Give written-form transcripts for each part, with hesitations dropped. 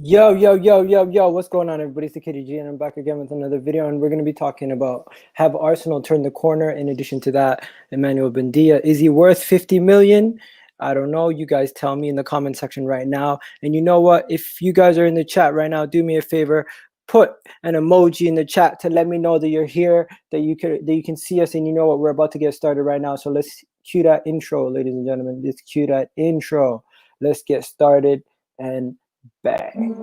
Yo, what's going on, everybody? It's the Kitty G, and I'm back again with another video, and we're going to be talking about, have Arsenal turned the corner? In addition to that, Emmanuel Buendia, is he worth 50 million? I don't know. You guys tell me in the comment section right now. And you know what? If you guys are in the chat right now, do me a favor, put an emoji in the chat to let me know that you're here, that you can see us, and you know what? We're about to get started right now. So let's cue that intro, ladies and gentlemen. Let's cue that intro. Let's get started and bang.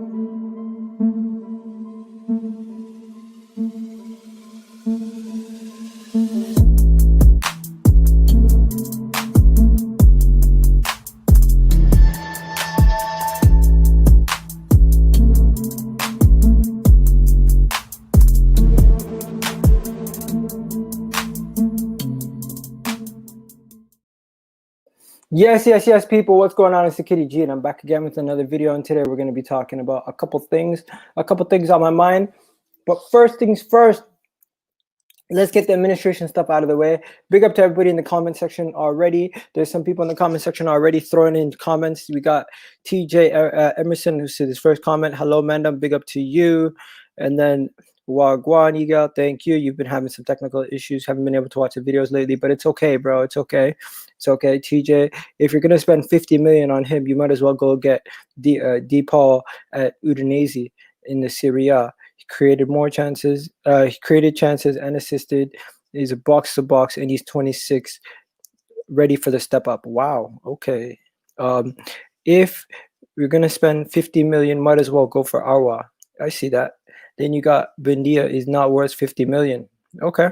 Yes, people. What's going on? It's the Kitty G, and I'm back again with another video. And today we're going to be talking about a couple things on my mind. But first things first, let's get the administration stuff out of the way. Big up to everybody in the comment section already. There's some people in the comment section already throwing in comments. We got TJ Emerson, who said his first comment. Hello, Mandam. Big up to you. And then Wagwan Eagle, thank you. You've been having some technical issues, haven't been able to watch the videos lately, but it's okay, bro. It's okay. It's okay, TJ. If you're gonna spend 50 million on him, you might as well go get DePaul at Udinese in the Serie A. He created more chances. He created chances and assisted. He's a box to box, and he's 26, ready for the step up. Wow. Okay. If you're gonna spend 50 million, might as well go for Aouar. I see that. Then you got Buendia is not worth 50 million. Okay.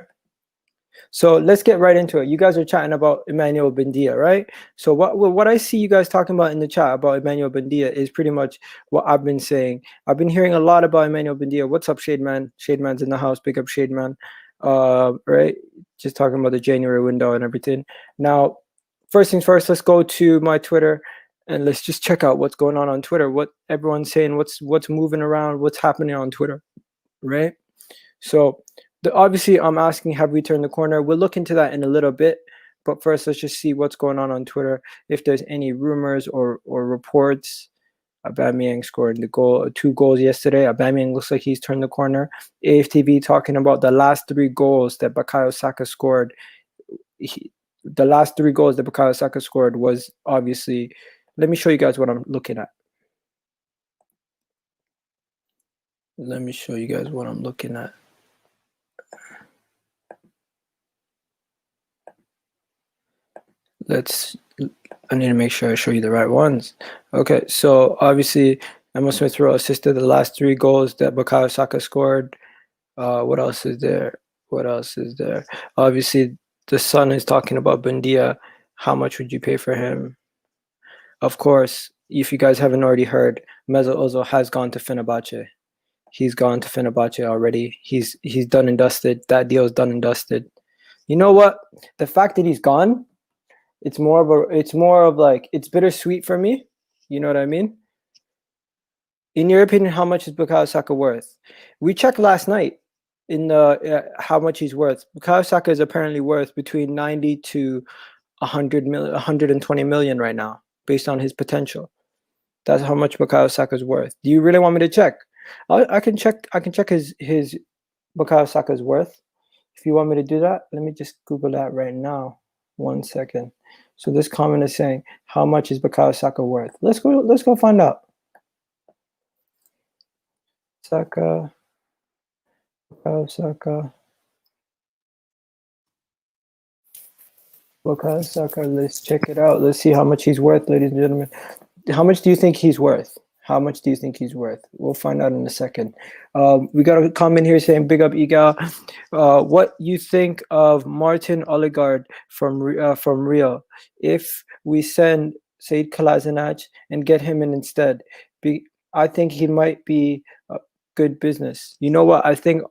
So let's get right into it. You guys are chatting about Emmanuel Buendia, right? So what I see you guys talking about in the chat about Emmanuel Buendia is pretty much what I've been saying. I've been hearing a lot about Emmanuel Buendia. What's up, Shade Man? Shade Man's in the house. Big up, Shade Man. Right? Just talking about the January window and everything. Now, first things first, let's go to my Twitter and let's just check out what's going on Twitter. What everyone's saying, what's moving around, what's happening on Twitter, right? So obviously I'm asking, have we turned the corner? We'll look into that in a little bit, but first let's just see what's going on Twitter. If there's any rumors or reports. Aubameyang scored the 2 goals yesterday. Aubameyang looks like he's turned the corner. AFTV talking about the last 3 goals that Bukayo Saka scored. The last 3 goals that Bukayo Saka scored was obviously, let me show you guys what I'm looking at. Let me show you guys what I'm looking at. I need to make sure I show you the right ones. Okay, so obviously Emil Smith-Rowe assisted the last 3 goals that Bukayo Saka scored. What else is there? Obviously, the Sun is talking about Buendia. How much would you pay for him? Of course, if you guys haven't already heard, Mesut Ozil has gone to Fenerbahce. He's gone to Fenerbahce already. He's done and dusted. That deal is done and dusted. You know what? The fact that he's gone, it's more of like, it's bittersweet for me. You know what I mean? In your opinion, how much is Bukayo Saka worth? We checked last night in the how much he's worth. Bukayo Saka is apparently worth between 90 to 120 million right now, based on his potential. That's how much Bukayo Saka is worth. Do you really want me to check? I can check his Bukayo Saka's worth. If you want me to do that, let me just Google that right now. 1 second. So this comment is saying, how much is Bukayo Saka worth? Let's go find out. Bukayo Saka. Let's check it out. Let's see how much he's worth, ladies and gentlemen. How much do you think he's worth? How much do you think he's worth? We'll find out in a second. We got a comment here saying, big up Igal. What you think of Martin Odegaard from Real? If we send Said Kolasinac and get him in instead, I think he might be good business. You know what? I think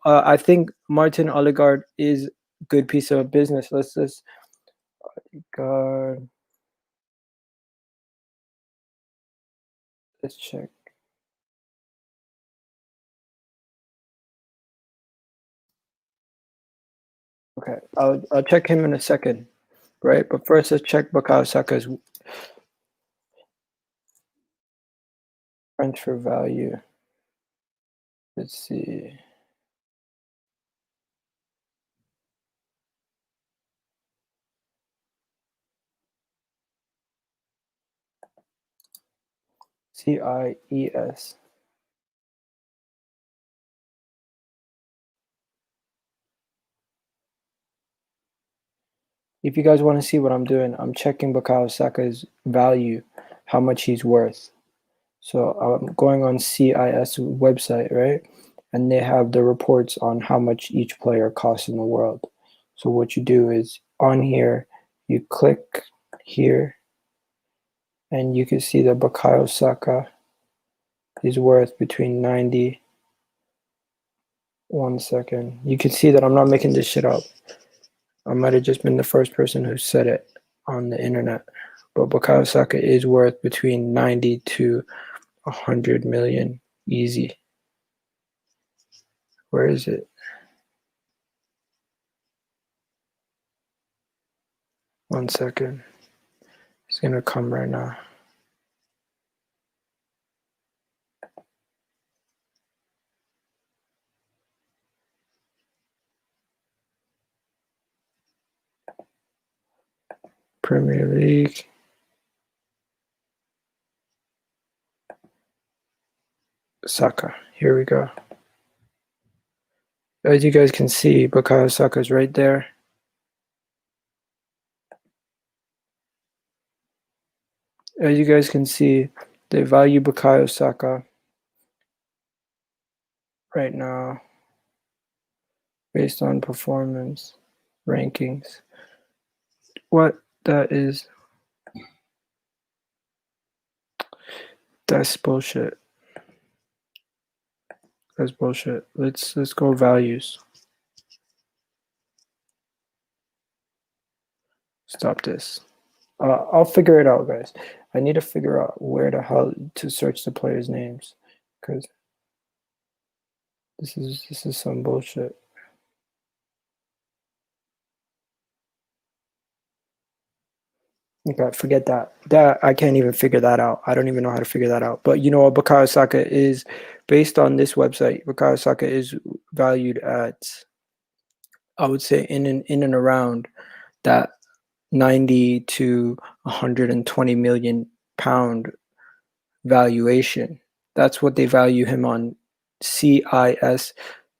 Martin Odegaard is a good piece of business. Let's Odegaard. Let's check. Okay, I'll check him in a second, right? But first, let's check Bukayo Saka's Transfer value. Let's see. CIES. If you guys want to see what I'm doing, I'm checking Bukayo Saka's value, how much he's worth. So I'm going on CIS website, right? And they have the reports on how much each player costs in the world. So what you do is on here, you click here, and you can see that Bukayo Saka is worth between 90. 1 second. You can see that I'm not making this shit up. I might have just been the first person who said it on the internet. But Bukayo Saka is worth between 90 to 100 million easy. Where is it? 1 second. It's gonna come right now. Premier League. Saka. Here we go. As you guys can see, Bukayo Saka is right there. As you guys can see, they value Bukayo Saka right now based on performance rankings. What that is, that's bullshit. That's bullshit. Let's go values. Stop this. I'll figure it out, guys. I need to figure out where the hell to search the players' names, because this is some bullshit. Okay, forget that. That I can't even figure that out. I don't even know how to figure that out. But you know what, Bukayo Saka is, based on this website, Bukayo Saka is valued at, I would say, in and around that 90 to 120 million pound valuation. That's what they value him on CIS,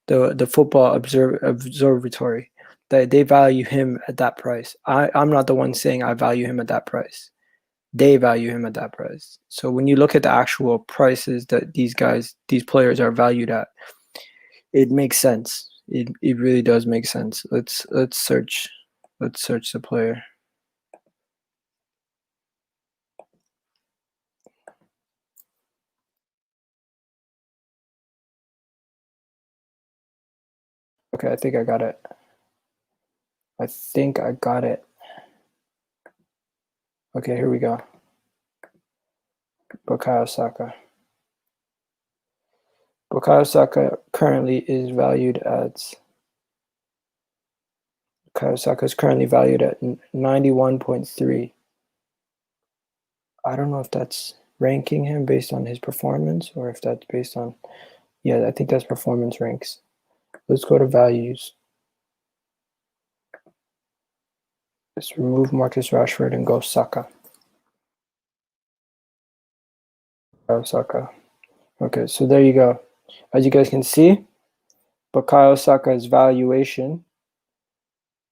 the Football Observatory. They value him at that price. I'm not the one saying I value him at that price. They value him at that price. So when you look at the actual prices that these players are valued at, it makes sense. It really does make sense. Let's search the player. Okay, I think I got it. I think I got it. Okay, here we go. Bukayo Saka. Bukayo Saka currently is valued at. Bukayo Saka is currently valued at 91.3. I don't know if that's ranking him based on his performance or if that's based on. Yeah, I think that's performance ranks. Let's go to values. Let's remove Marcus Rashford and go Saka. Saka. Okay, so there you go. As you guys can see, Bukayo Saka's valuation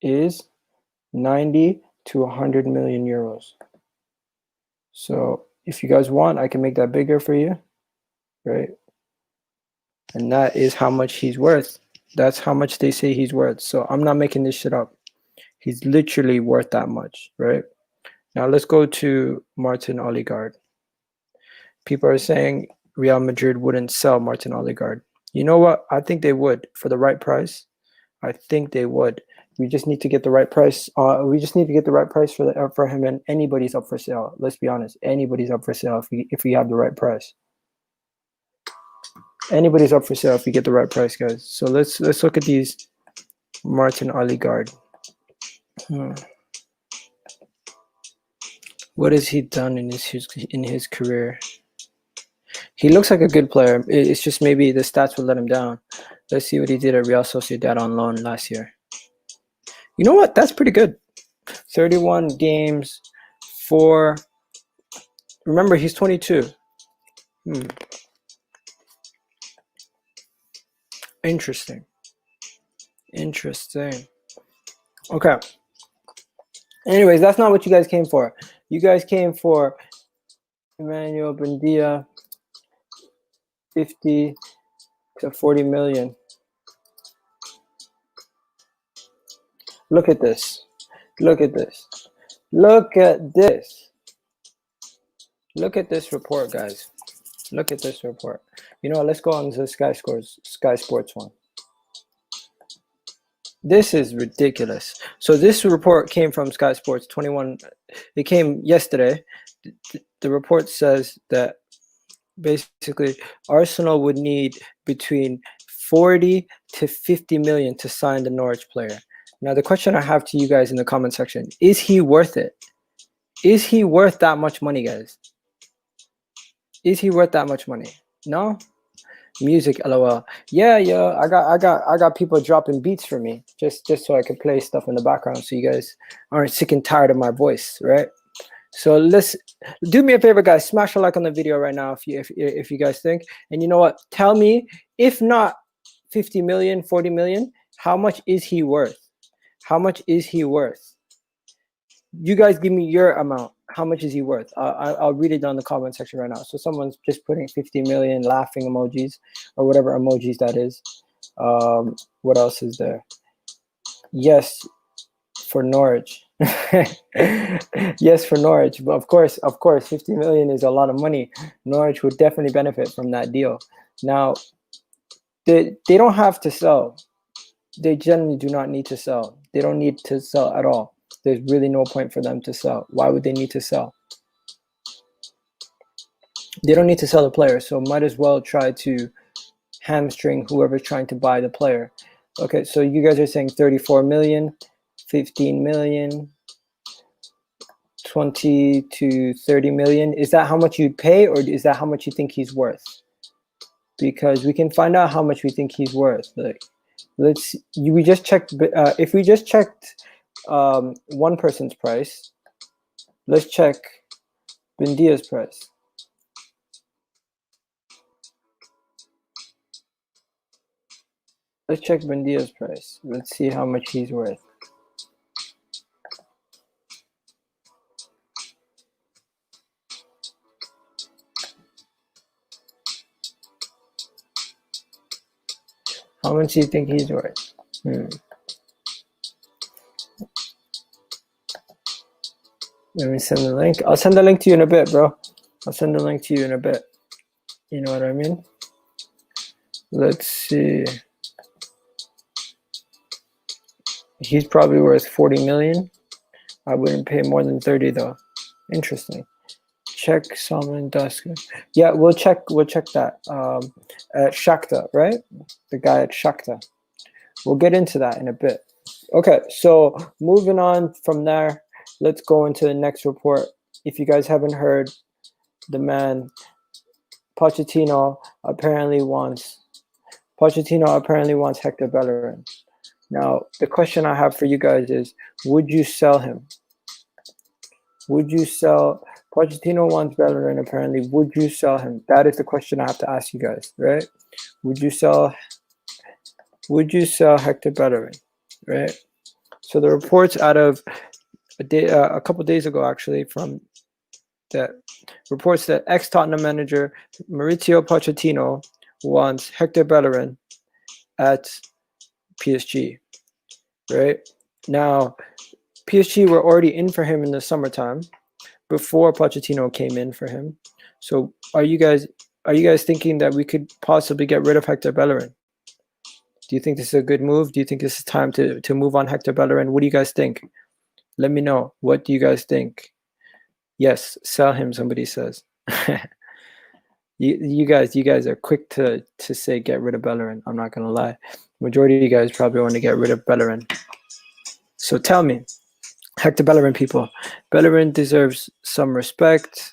is 90 to 100 million euros. So if you guys want, I can make that bigger for you, right? And that is how much he's worth. That's how much they say he's worth. So I'm not making this shit up. He's literally worth that much, right? Now let's go to Martin Odegaard. People are saying Real Madrid wouldn't sell Martin Odegaard. You know what? I think they would for the right price. I think they would. We just need to get the right price. We just need to get the right price for him, and anybody's up for sale. Let's be honest. Anybody's up for sale if we have the right price. Anybody's up for sale if we get the right price, guys. So let's look at these Martin Odegaard. What has he done in his career? He looks like a good player. It's just maybe the stats would let him down. Let's see what he did at Real Sociedad on loan last year. You know what? That's pretty good. 31 games, 4. Remember, he's 22. Interesting. Okay. Anyways, that's not what you guys came for. You guys came for Emi Buendia, 50 to 40 million. Look at this. Look at this. Look at this. Look at this report, guys. Look at this report. You know what? Let's go on to the Sky Sports one. This is ridiculous. So this report came from Sky Sports 21. It came yesterday. The report says that basically Arsenal would need between 40 to 50 million to sign the Norwich player. Now, the question I have to you guys in the comment section, is he worth it? Is he worth that much money, guys? Is he worth that much money? No? Music, lol. Yeah, I got people dropping beats for me just so I can play stuff in the background so you guys aren't sick and tired of my voice, right? So let's do me a favor, guys. Smash a like on the video right now if you guys think. And you know what? Tell me, if not 50 million, 40 million, how much is he worth? How much is he worth? You guys give me your amount. How much is he worth? I'll read it down in the comment section right now. So someone's just putting 50 million laughing emojis or whatever emojis that is. What else is there? Yes, for Norwich. Yes, for Norwich. But of course, 50 million is a lot of money. Norwich would definitely benefit from that deal. Now, they don't have to sell. They generally do not need to sell. They don't need to sell at all. There's really no point for them to sell. Why would they need to sell? They don't need to sell the player, so might as well try to hamstring whoever's trying to buy the player. Okay, so you guys are saying 34 million, 15 million, 20 to 30 million. Is that how much you'd pay, or is that how much you think he's worth? Because we can find out how much we think he's worth. Like, we just checked. If we just checked one person's price, let's check Buendia's price. Let's check Buendia's price. Let's see how much he's worth. How much do you think he's worth? Let me send the link. I'll send the link to you in a bit, bro. I'll send the link to you in a bit. You know what I mean? Let's see. He's probably worth 40 million. I wouldn't pay more than 30 though. Interesting. Check Salman Dusker. Yeah, we'll check that. At Shakhtar, right? The guy at Shakhtar. We'll get into that in a bit. Okay, so moving on from there, let's go into the next report. If you guys haven't heard, the man Pochettino apparently wants Hector Bellerin. Now, the question I have for you guys is, would you sell him? Would you sell? Pochettino wants Bellerin apparently. Would you sell him? That is the question I have to ask you guys, right? Would you sell Hector Bellerin, right? So the reports out of a couple days ago, actually, from that reports that ex-Tottenham manager Mauricio Pochettino wants Hector Bellerin at PSG, right? Now, PSG were already in for him in the summertime before Pochettino came in for him. So are you guys thinking that we could possibly get rid of Hector Bellerin? Do you think this is a good move? Do you think this is time to move on Hector Bellerin? What do you guys think? Let me know. What do you guys think? Yes, sell him, somebody says. You guys are quick to say get rid of Bellerin. I'm not gonna lie. Majority of you guys probably want to get rid of Bellerin. So tell me, Hector Bellerin people. Bellerin deserves some respect.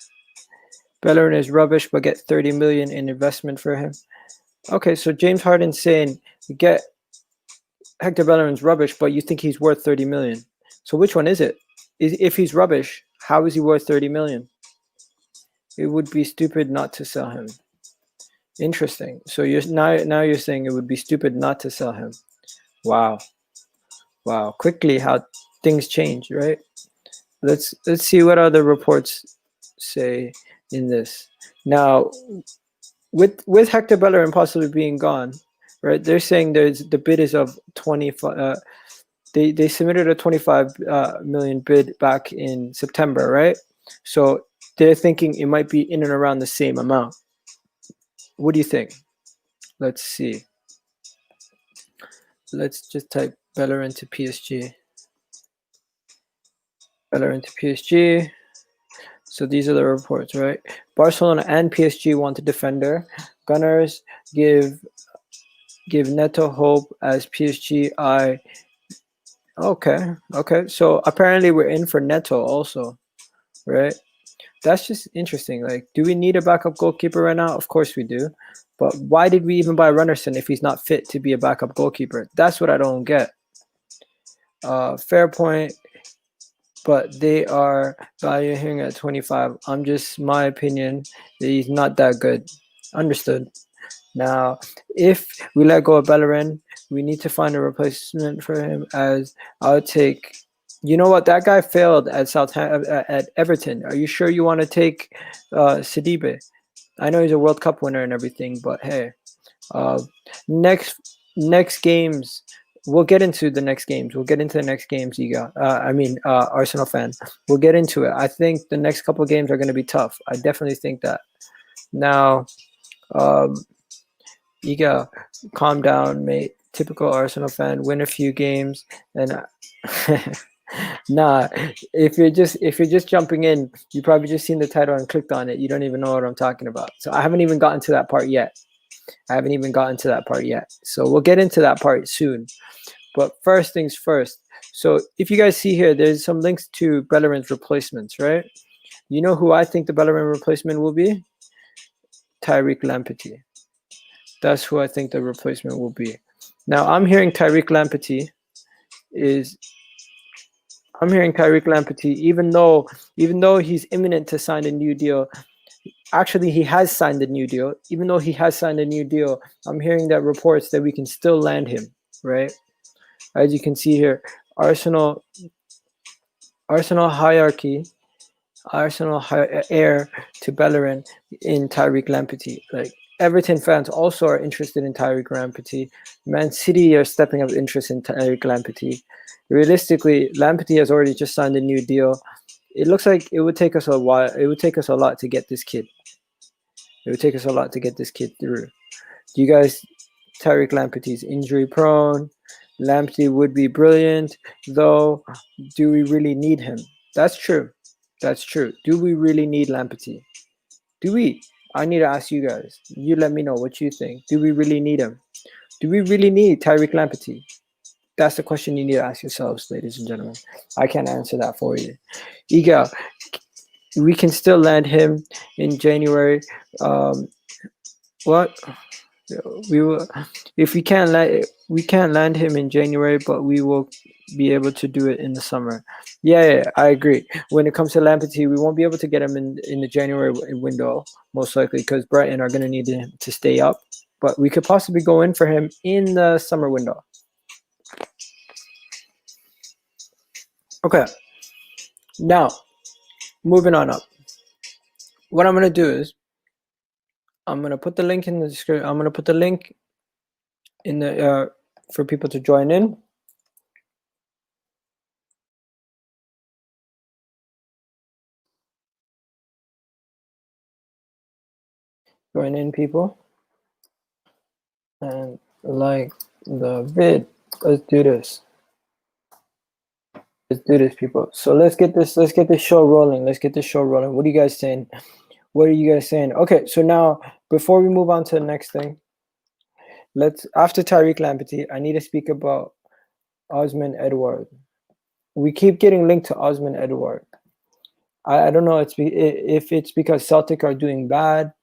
Bellerin is rubbish, but get 30 million in investment for him. Okay, so James Harden's saying get Hector Bellerin's rubbish, but you think he's worth 30 million. So which one is it? If he's rubbish, how is he worth 30 million? It would be stupid not to sell him. Interesting. So you're now you're saying it would be stupid not to sell him. Wow. Wow. Quickly how things change, right? Let's see what other reports say in this. Now, with Hector Bellerin possibly being gone, right? They're saying the bid is of 25. They submitted a 25 million bid back in September, right? So they're thinking it might be in and around the same amount. What do you think? Let's see. Let's just type Bellerin to PSG. Bellerin to PSG. So these are the reports, right? Barcelona and PSG want a defender. Gunners give Neto hope as PSG eye. Okay. So apparently we're in for Neto also, right? That's just interesting. Like, do we need a backup goalkeeper right now? Of course we do. But why did we even buy Runnerson if he's not fit to be a backup goalkeeper? That's what I don't get. Fair point. But they are valuing at 25. I'm just, my opinion, that he's not that good. Understood. Now, if we let go of Bellerin, we need to find a replacement for him. As I'll take, you know what, that guy failed at at Everton. Are you sure you want to take Sidibe? I know he's a World Cup winner and everything, but hey, next games. We'll get into the next games. Iga. Arsenal fan. We'll get into it. I think the next couple of games are going to be tough. I definitely think that. Now, Iga, calm down, mate. Typical Arsenal fan. Win a few games, and nah. If you're just jumping in, you probably just seen the title and clicked on it. You don't even know what I'm talking about. So I haven't even gotten to that part yet. So we'll get into that part soon. But first things first. So if you guys see here, there's some links to Bellerin's replacements, right? You know who I think the Bellerin replacement will be? Tariq Lamptey. That's who I think the replacement will be. Now I'm hearing Tariq Lamptey, even though he's imminent to sign a new deal. Actually, he has signed a new deal. Even though he has signed a new deal, I'm hearing that reports that we can still land him, right? As you can see here, Arsenal hierarchy, heir to Bellerin in Tariq Lamptey. Like, Everton fans also are interested in Tariq Lamptey. Man City are stepping up interest in Tariq Lamptey. Realistically, Lamptey has already just signed a new deal. It looks like it would take us a while. It would take us a lot to get this kid. through. Do you guys, Tariq Lamptey's injury prone? Lamptey would be brilliant, though. Do we really need him? That's true. Do we really need Lamptey? Do we? I need to ask you guys. You let me know what you think. Do we really need him? Do we really need Tariq Lamptey? That's the question you need to ask yourselves, ladies and gentlemen. I can't answer that for you. Iga, we can still land him in January. What? We will, if we can't land him in January, but we will be able to do it in the summer. Yeah, I agree. When it comes to Lamptey, we won't be able to get him in the January window, most likely, because Brighton are going to need him to stay up. But we could possibly go in for him in the summer window. Okay. Now, moving on up. What I'm going to do is, I'm going to put the link in the description. I'm going to put the link in the for people to join in. Join in, people, and like the vid. Let's do this, people. So let's get this show rolling. What are you guys saying? Okay, so now before we move on to the next thing, after Tariq Lamptey, I need to speak about Odsonne Edouard. We keep getting linked to Odsonne Edouard. I don't know if it's because Celtic are doing bad.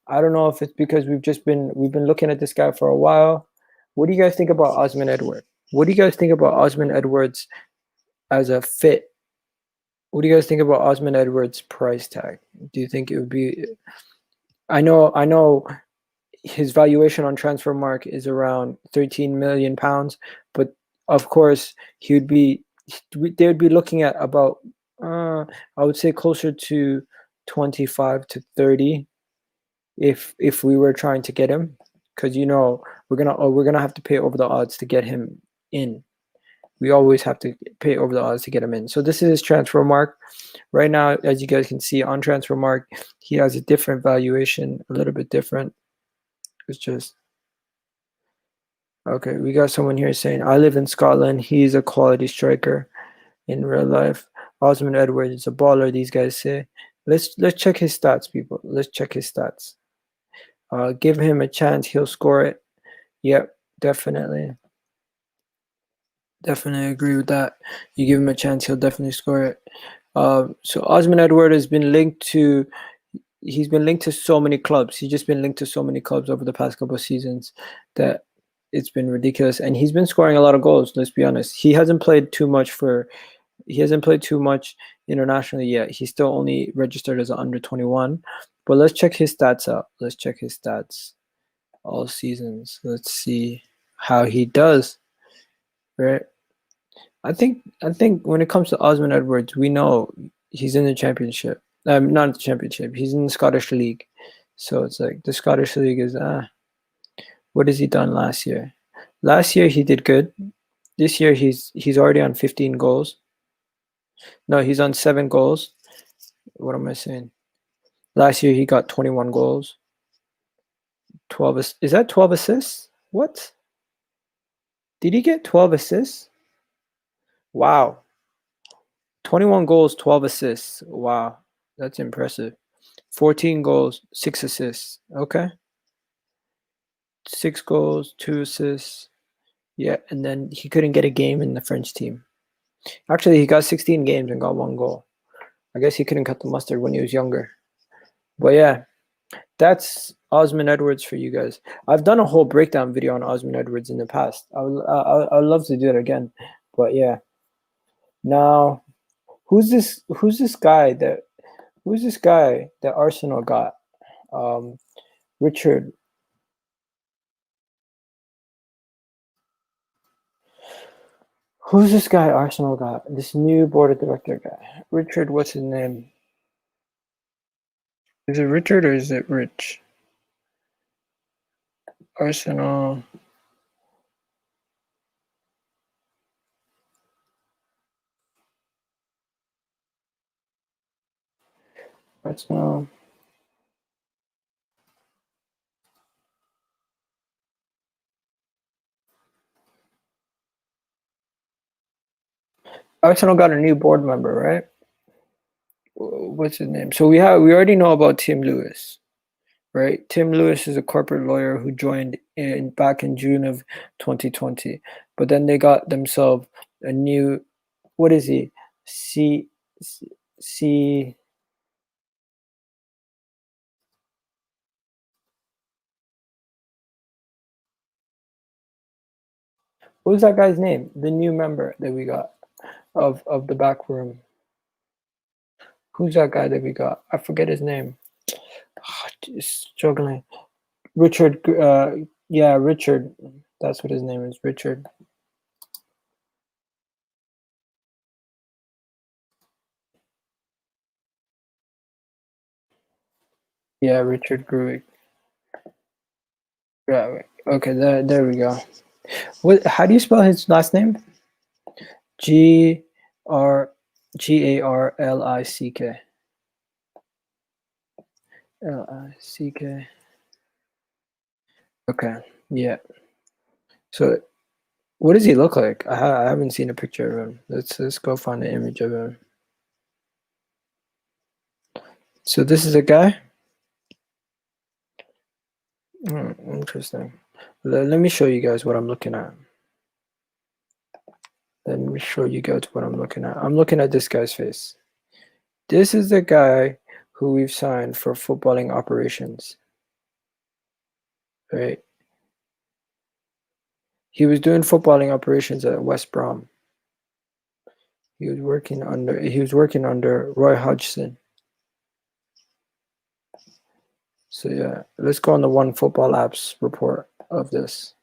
I don't know if it's because we've been looking at this guy for a while. What do you guys think about Odsonne Edouard? What do you guys think about Odsonne Edouard's as a fit? What do you guys think about Odsonne Edouard's price tag? Do you think it would be? I know his valuation on Transfermarkt is around 13 million pounds, but of course he would be. They would be looking at about, I would say closer to 25 to 30 if we were trying to get him, because we're gonna have to pay over the odds to get him in. We always have to pay over the odds to get him in. So this is his Transfermarkt right now. As you guys can see on Transfermarkt, he has a different valuation, a little bit different. It's just okay. We got someone here saying, "I live in Scotland. He's a quality striker in real life." Odsonne Edouard is a baller. These guys say. Let's check his stats, people. Let's check his stats. Give him a chance, he'll score it. Yep, definitely. Definitely agree with that. You give him a chance, he'll definitely score it. So Odsonne Edouard has been linked to. He's been linked to so many clubs. He's just been linked to so many clubs over the past couple of seasons that it's been ridiculous. And he's been scoring a lot of goals. Let's be honest. He hasn't played too much internationally yet. He's still only registered as an under 21. But let's check his stats out. Let's check his stats all seasons. Let's see how he does. Right. I think when it comes to Odsonne Edouard, we know he's in the championship. Not the championship. He's in the Scottish League. So it's like the Scottish League is what has he done last year? Last year he did good. This year he's already on 15 goals. No, he's on 7 goals. What am I saying? Last year he got 21 goals. 12 is that 12 assists? What? Did he get 12 assists? Wow. 21 goals, 12 assists. Wow. That's impressive. 14 goals, 6 assists. Okay. 6 goals, 2 assists. Yeah, and then he couldn't get a game in the French team. Actually, he got 16 games and got 1 goal. I guess he couldn't cut the mustard when he was younger. But yeah, that's Odsonne Edouard for you guys. I've done a whole breakdown video on Odsonne Edouard in the past. I'd love to do it again. But yeah. Now, who's this guy that Arsenal got? Richard. Who's this guy Arsenal got? This new board of director guy. Richard, what's his name? Is it Richard or is it Rich? Arsenal. Arsenal. Arsenal got a new board member, right? What's his name? So we already know about Tim Lewis, right? Tim Lewis is a corporate lawyer who joined back in June of 2020, but then they got themselves a new. What is he? C. What was that guy's name? The new member that we got of the back room. Who's that guy that we got? I forget his name. Oh, struggling. Richard. Yeah, Richard. That's what his name is. Richard. Yeah, Richard Gruig. Yeah. Okay. There we go. What? How do you spell his last name? Garlick. Lick. Okay. Yeah. So, what does he look like? I haven't seen a picture of him. Let's go find an image of him. So this is a guy. Interesting. Let me show you guys what I'm looking at. Let me show you guys what I'm looking at. I'm looking at this guy's face. This is the guy who we've signed for footballing operations, right? He was doing footballing operations at West Brom. He was working under Roy Hodgson. So yeah, let's go on the One Football Apps report of this.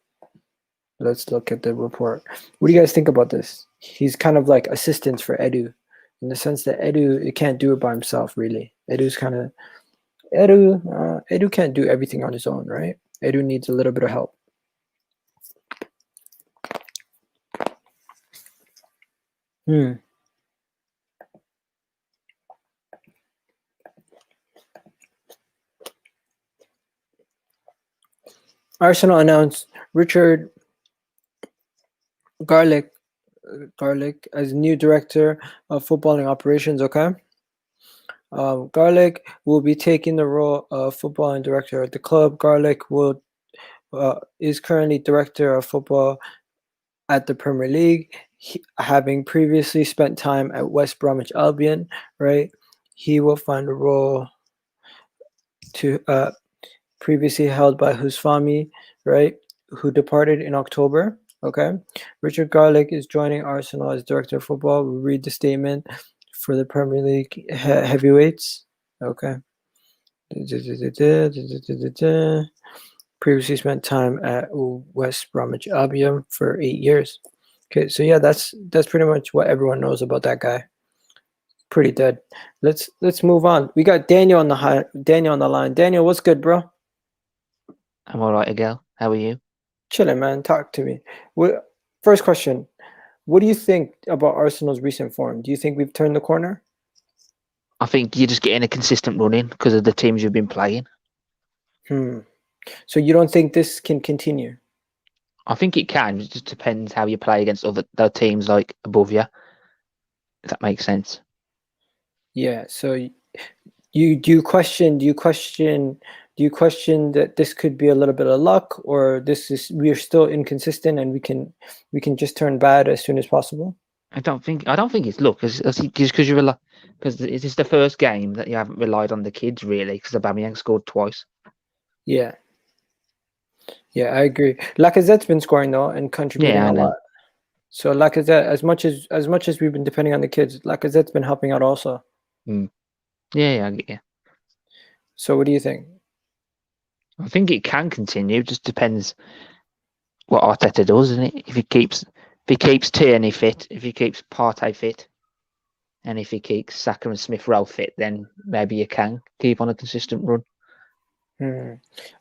Let's look at the report. What do you guys think about this? He's kind of like assistants for Edu, in the sense that Edu can't do it by himself, really. Edu can't do everything on his own, right? Edu needs a little bit of help. Arsenal announced Richard Garlick as new director of footballing operations. Okay. Garlick will be taking the role of footballing director at the club. Garlick is currently director of football at the Premier League, having previously spent time at West Bromwich Albion. Right. He will find a role previously held by Husfami, right, who departed in October. Okay. Richard Garlick is joining Arsenal as director of football. We'll read the statement for the Premier League heavyweights. Okay. Previously spent time at West Bromwich Albion for 8 years. Okay, so yeah, that's pretty much what everyone knows about that guy. Pretty dead. Let's move on. We got Daniel on the line. Daniel, what's good, bro? I'm all right, Miguel. How are you? Chilling, man. Talk to me. First question. What do you think about Arsenal's recent form? Do you think we've turned the corner? I think you're just getting a consistent run in because of the teams you've been playing. So you don't think this can continue? I think it can. It just depends how you play against other teams like above you. If that makes sense. Yeah. So do you question that this could be a little bit of luck, or we are still inconsistent and we can just turn bad as soon as possible? I don't think it's luck, just because this is the first game that you haven't relied on the kids really, because Aubameyang scored twice. Yeah, I agree. Lacazette's been scoring though and contributing a lot. So Lacazette, as much as we've been depending on the kids, Lacazette's been helping out also. Yeah, I get you. So what do you think? I think it can continue. It just depends what Arteta does, isn't it? If he keeps Tierney fit, if he keeps Partey fit, and if he keeps Saka and Smith Rowe fit, then maybe you can keep on a consistent run.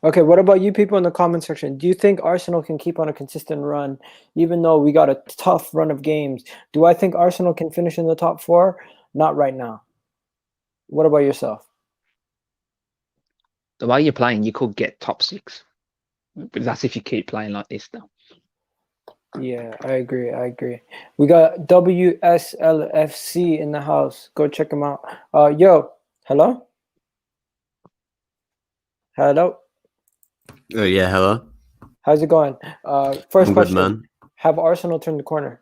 Okay, what about you people in the comment section? Do you think Arsenal can keep on a consistent run, even though we got a tough run of games? Do I think Arsenal can finish in the top 4? Not right now. What about yourself? The way you're playing, you could get top 6. But that's if you keep playing like this, though. Yeah, I agree. We got WSLFC in the house. Go check them out. Yo, hello? Hello? Oh, yeah, hello. How's it going? First question. Good, man. Have Arsenal turned the corner?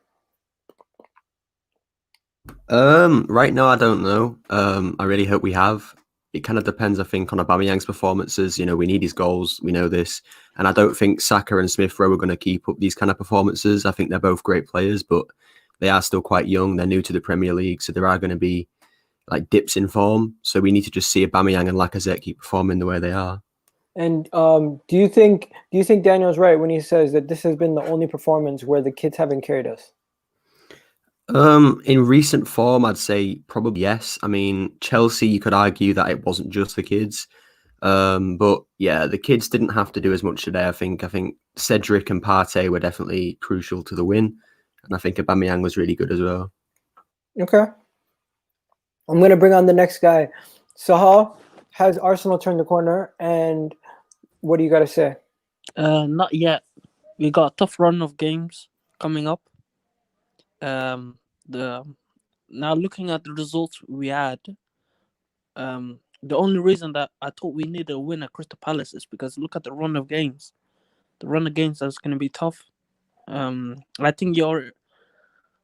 Right now, I don't know. I really hope we have. It kind of depends, I think, on Aubameyang's performances. You know, we need his goals. We know this. And I don't think Saka and Smith Rowe are going to keep up these kind of performances. I think they're both great players, but they are still quite young. They're new to the Premier League, so there are going to be like dips in form. So we need to just see Aubameyang and Lacazette keep performing the way they are. And do you think Daniel's right when he says that this has been the only performance where the kids haven't carried us? In recent form, I'd say probably yes. I mean, Chelsea, you could argue that it wasn't just the kids. But yeah, the kids didn't have to do as much today. I think Cedric and Partey were definitely crucial to the win. And I think Aubameyang was really good as well. Okay. I'm going to bring on the next guy. Sahal, has Arsenal turned the corner? And what do you got to say? Not yet. We got a tough run of games coming up. Now looking at the results we had, the only reason that I thought we needed a win at Crystal Palace is because look at the run of games. The run of games that's going to be tough. I think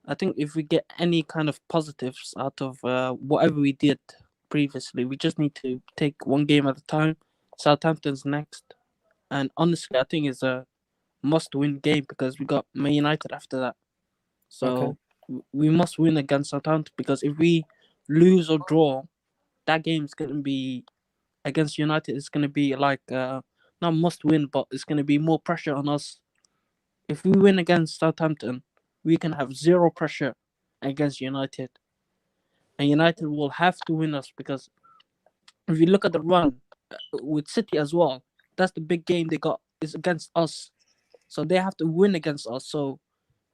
I think if we get any kind of positives out of whatever we did previously, we just need to take one game at a time. Southampton's next, and honestly, I think it's a must-win game because we got Man United after that. So we must win against Southampton, because if we lose or draw, that game's gonna be against United. It's gonna be like not must-win, but it's gonna be more pressure on us. If we win against Southampton, we can have zero pressure against United. And United will have to win us, because if you look at the run with City as well, that's the big game they got is against us. So they have to win against us. So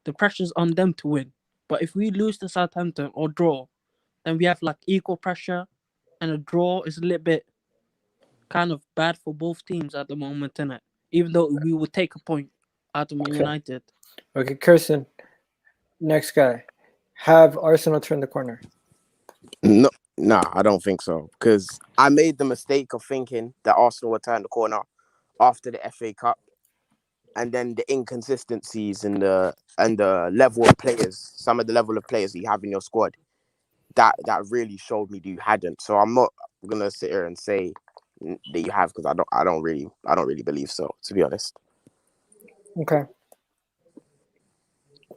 the pressure's on them to win. But if we lose to Southampton or draw, then we have like equal pressure, and a draw is a little bit kind of bad for both teams at the moment, innit? Even though we would take a point out of Man United. Okay, Kirsten, next guy. Have Arsenal turn the corner? No, nah, I don't think so. Because I made the mistake of thinking that Arsenal would turn the corner after the FA Cup, and then the inconsistencies and the level of players, some of the level of players that you have in your squad, that really showed me that you hadn't. So I'm not gonna sit here and say that you have, because I don't really believe so, to be honest. Okay.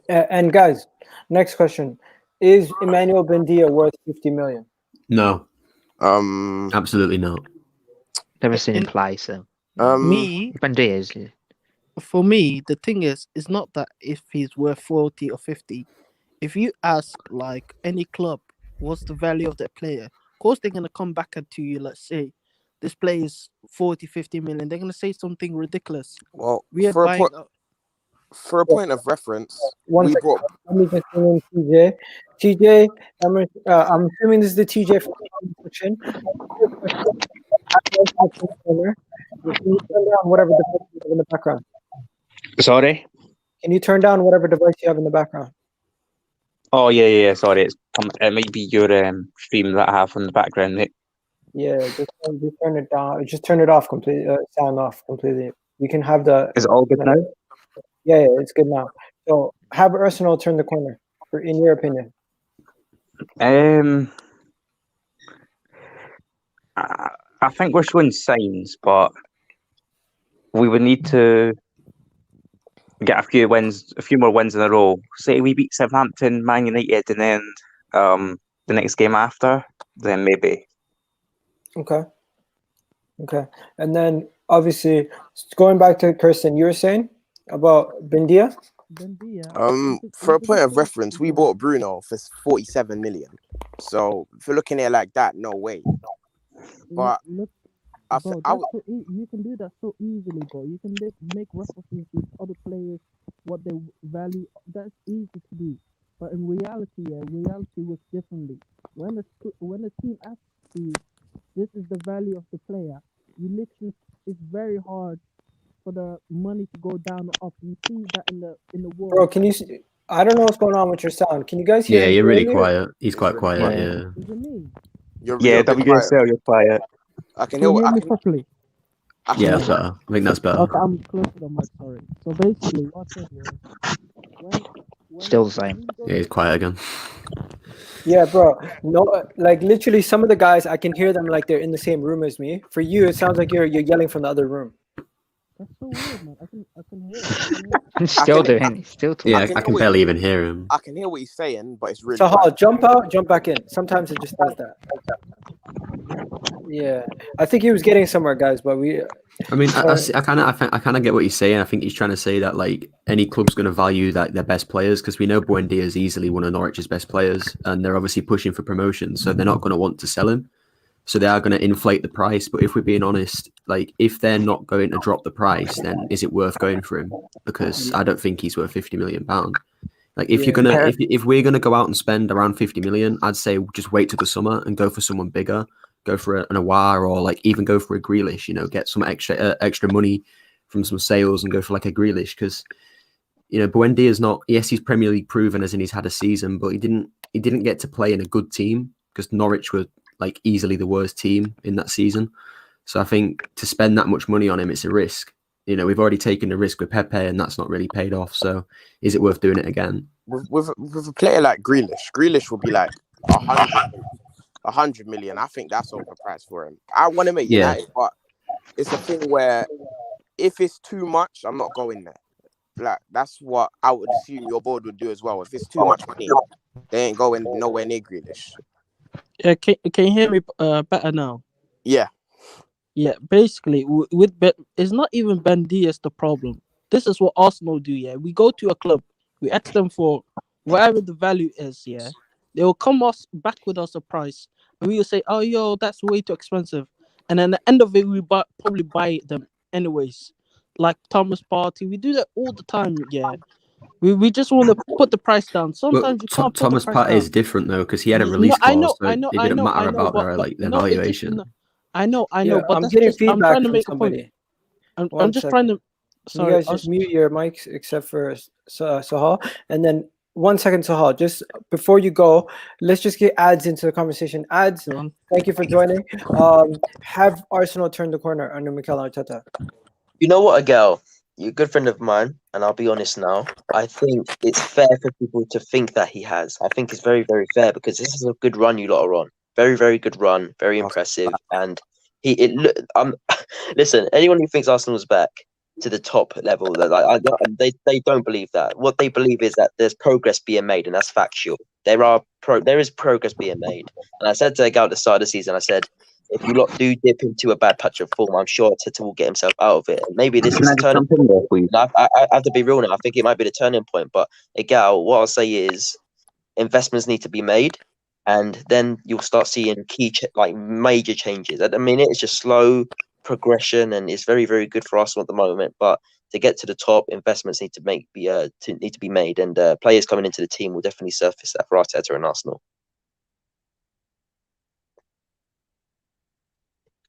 And guys, next question. Is Emmanuel Buendia worth 50 million? No, absolutely not. Never seen him play, so Me, Buendia is. for me, the thing is, it's not that if he's worth 40 or 50. If you ask like any club, what's the value of that player? Of course, they're gonna come back to you. Let's say this player is 40, 50 million. They're gonna say something ridiculous. Well, We are for buying. a point of reference, One we second. brought. Let me just bring in TJ. TJ, I'm assuming this is the TJ from the question. Can you turn down whatever device you have in the background? Sorry? Can you turn down whatever device you have in the background? Oh, yeah. Sorry, it might be your stream that I have on the background, mate. Yeah, just turn it down. Just turn it off completely. Sound off completely. You can have the. Is it all good now? Yeah, it's good now. So have Arsenal turn the corner, in your opinion. I think we're showing signs, but we would need to get a few more wins in a row. Say we beat Southampton, Man United, and then the next game after, then maybe. Okay. And then obviously going back to Kirsten, you were saying about Buendia? For a point of reference, we bought Bruno for 47 million. So if you're looking at it like that, no way. But Look, you can do that so easily, bro. You can make references with other players, what they value. That's easy to do. But in reality, reality works differently. When a team asks you, this is the value of the player, it's very hard for the money to go down or up. You see that in the world. Bro, can you see? I don't know what's going on with your sound. Can you guys hear? Yeah, me you're really clearly? quiet. He's quite quiet. Yeah. Yeah. Is it me? you're Yeah, a bit quiet. WSL, you're quiet. I can Can you hear. hear me properly? I can Yeah, hear that's better. I think that's better. Okay, I'm close to the mic. Sorry. So basically, what I said was, when Still the same. Yeah, he's quiet again. Yeah, bro. No, like literally, some of the guys I can hear them like they're in the same room as me. For you, it sounds like you're yelling from the other room. That's so weird, man. I can hear it. He's still doing. He's still talking. Yeah, I can I can hear barely even hear him. I can hear what he's saying, but it's really So quiet. jump out, jump back in. Sometimes it just does that. Yeah, I think he was getting somewhere, guys, but we. I mean, I kind of get what he's saying. I think he's trying to say that like any club's going to value that their best players, because we know Buendia is easily one of Norwich's best players, and they're obviously pushing for promotion, so they're not going to want to sell him. So they are going to inflate the price. But if we're being honest, like if they're not going to drop the price, then is it worth going for him? Because I don't think he's worth £50 million. Like if you're gonna, if we're gonna go out and spend around 50 million, I'd say just wait till the summer and go for someone bigger. Go for an Aouar, or like even go for a Grealish. You know, get some extra money from some sales and go for like a Grealish, because you know Buendia is not. Yes, he's Premier League proven as in he's had a season, but he didn't get to play in a good team because Norwich were like easily the worst team in that season. So I think to spend that much money on him, it's a risk. You know, we've already taken a risk with Pepe, and that's not really paid off. So is it worth doing it again? with a player like Grealish will be like 100 million. I think that's overpriced for him. I want him at Yeah. United, but it's a thing where if it's too much, I'm not going there. Like that's what I would assume your board would do as well. If it's too much money, they ain't going nowhere near Grealish. Yeah, can you hear me better now? Yeah. Yeah, basically, it's not even Ben Diaz the problem. This is what Arsenal do, yeah. We go to a club, we ask them for whatever the value is, yeah. They will come back with us a price, and we will say, oh, yo, that's way too expensive. And then at the end of it, we probably buy them anyways. Like Thomas Partey, we do that all the time, yeah. We just want to put the price down. Sometimes you can't put Thomas the price Partey down. is different though because he had a No, release I clause, know, so it didn't matter about but their no, valuation. I know, Yeah, but I'm that's getting just I'm feedback trying to from make a point. somebody. I'm One just second. trying to. You Sorry, guys just mute your mics except for Sahal. And then 1 second, Sahal. Just before you go, let's just get ads into the conversation. Ads, thank you for joining. Have Arsenal turned the corner under Mikel Arteta? You know what, Adele? You're a good friend of mine, and I'll be honest now. I think it's fair for people to think that he has. I think it's very, very fair because this is a good run you lot are on. Very, very good run. Very impressive. And listen, anyone who thinks Arsenal's back to the top level, they don't believe that. What they believe is that there's progress being made, and that's factual. There is progress being made. And I said to Adele at the start of the season, I said, if you lot do dip into a bad patch of form, I'm sure Arteta will get himself out of it. And maybe this is Can I a just turning jump in there, please? point. I have to be real now. I think it might be the turning point. But Egal, what I'll say is investments need to be made, and then you'll start seeing major changes. At the minute, it's just slow progression, and it's very, very good for Arsenal at the moment. But to get to the top, investments need to be made, and players coming into the team will definitely surface that for Arteta and Arsenal.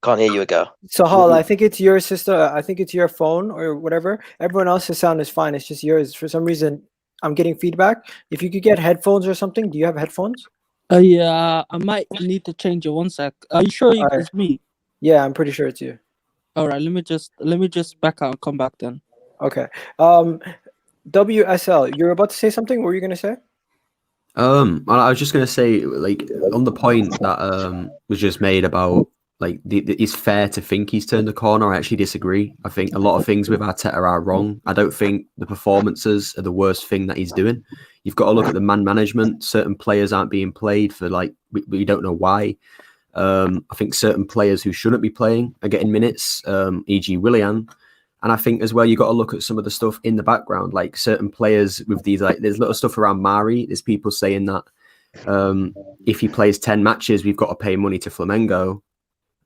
Can't hear you, Egal. Sahal, I think it's your sister. I think it's your phone or whatever. Everyone else's sound is fine. It's just yours. For some reason, I'm getting feedback. If you could get headphones or something, do you have headphones? Yeah, I might need to change it 1 sec. Are you sure Alright. it's me? Yeah, I'm pretty sure it's you. All right, let me just back out and come back then. Okay. WSL, you're about to say something? What were you gonna say? I was just gonna say, like, on the point that was just made about like it's fair to think he's turned the corner. I actually disagree. I think a lot of things with Arteta are wrong. I don't think the performances are the worst thing that he's doing. You've got to look at the man management. Certain players aren't being played for we don't know why. I think certain players who shouldn't be playing are getting minutes, e.g. Willian. And I think as well, you got to look at some of the stuff in the background, like certain players with these, like there's little stuff around Mari. There's people saying that if he plays 10 matches, we've got to pay money to Flamengo.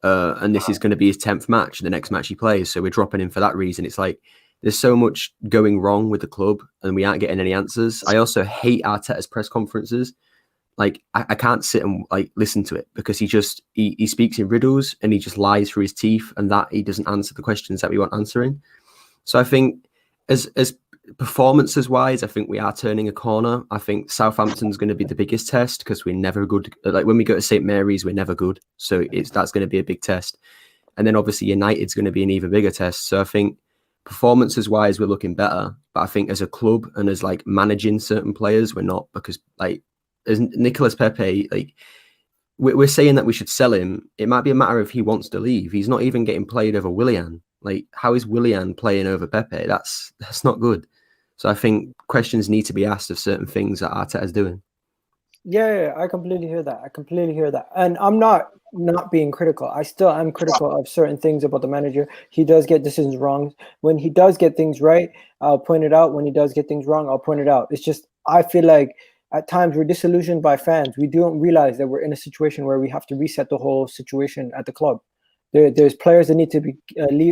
And this is going to be his 10th match, the next match he plays. So we're dropping him for that reason. It's like there's so much going wrong with the club and we aren't getting any answers. I also hate Arteta's press conferences. Like I can't sit and like listen to it because he speaks in riddles and he just lies through his teeth and that he doesn't answer the questions that we want answering. So I think as performances wise, I think we are turning a corner. I think Southampton's going to be the biggest test because we're never good. Like when we go to St. Mary's, we're never good. So that's going to be a big test. And then obviously United's going to be an even bigger test. So I think performances wise, we're looking better. But I think as a club and as like managing certain players, we're not, because like as Nicolas Pepe, like we're saying that we should sell him. It might be a matter of he wants to leave. He's not even getting played over Willian. Like how is Willian playing over Pepe? That's not good. So I think questions need to be asked of certain things that Arteta's doing. Yeah, I completely hear that. And I'm not being critical. I still am critical of certain things about the manager. He does get decisions wrong. When he does get things right, I'll point it out. When he does get things wrong, I'll point it out. It's just I feel like at times we're disillusioned by fans. We don't realize that we're in a situation where we have to reset the whole situation at the club. There's players that need to be